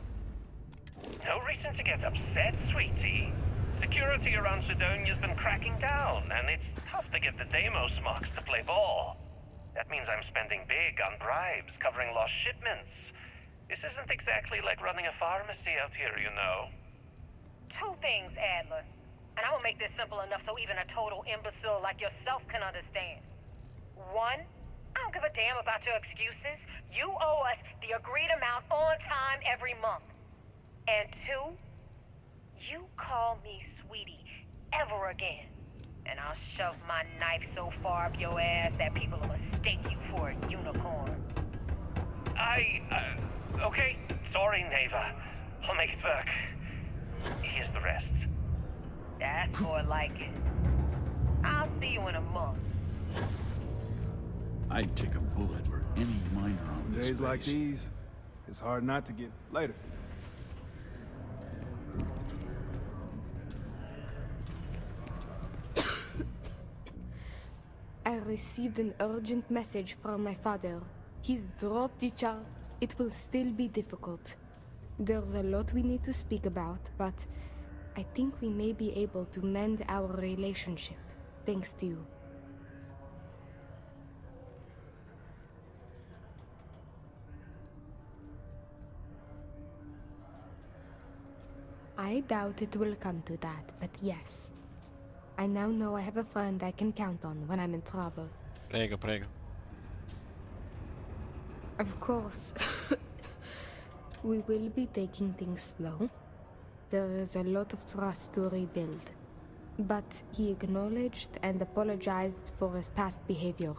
No reason to get upset, sweetie. Security around Sidonia's been cracking down, and it's tough to get the Deimos marks to play ball. That means I'm spending big on bribes, covering lost shipments. This isn't exactly like running a pharmacy out here, you know. Two things, Adler. And I'm gonna make this simple enough so even a total imbecile like yourself can understand. One, I don't give a damn about your excuses. You owe us the agreed amount on time every month. And two, you call me sweetie ever again, and I'll shove my knife so far up your ass that people will mistake you for a unicorn. Okay, sorry, Neva. I'll make it work. Here's the rest. That's more like it. I'll see you in a month. I'd take a bullet for any miner on this Days like face. these, it's hard not to get later. I received an urgent message from my father. He's dropped the charge. It will still be difficult. There's a lot we need to speak about, but I think we may be able to mend our relationship, thanks to you. I doubt it will come to that, but yes. I now know I have a friend I can count on when I'm in trouble. Prego, prego. Of course. We will be taking things slow. there is a lot of trust to rebuild. But he acknowledged and apologized for his past behavior.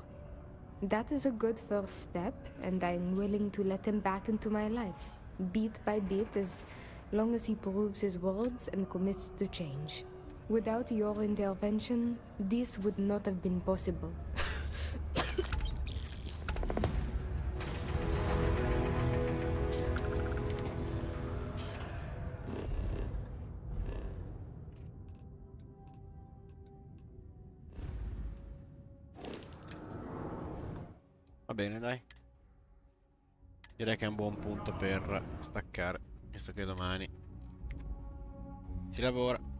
That is a good first step, and I'm willing to let him back into my life, bit by bit, as long as he proves his words and commits to change. Without your intervention, this would not have been possible. Va bene, dai. Direi che è un buon punto per staccare, visto che domani si lavora.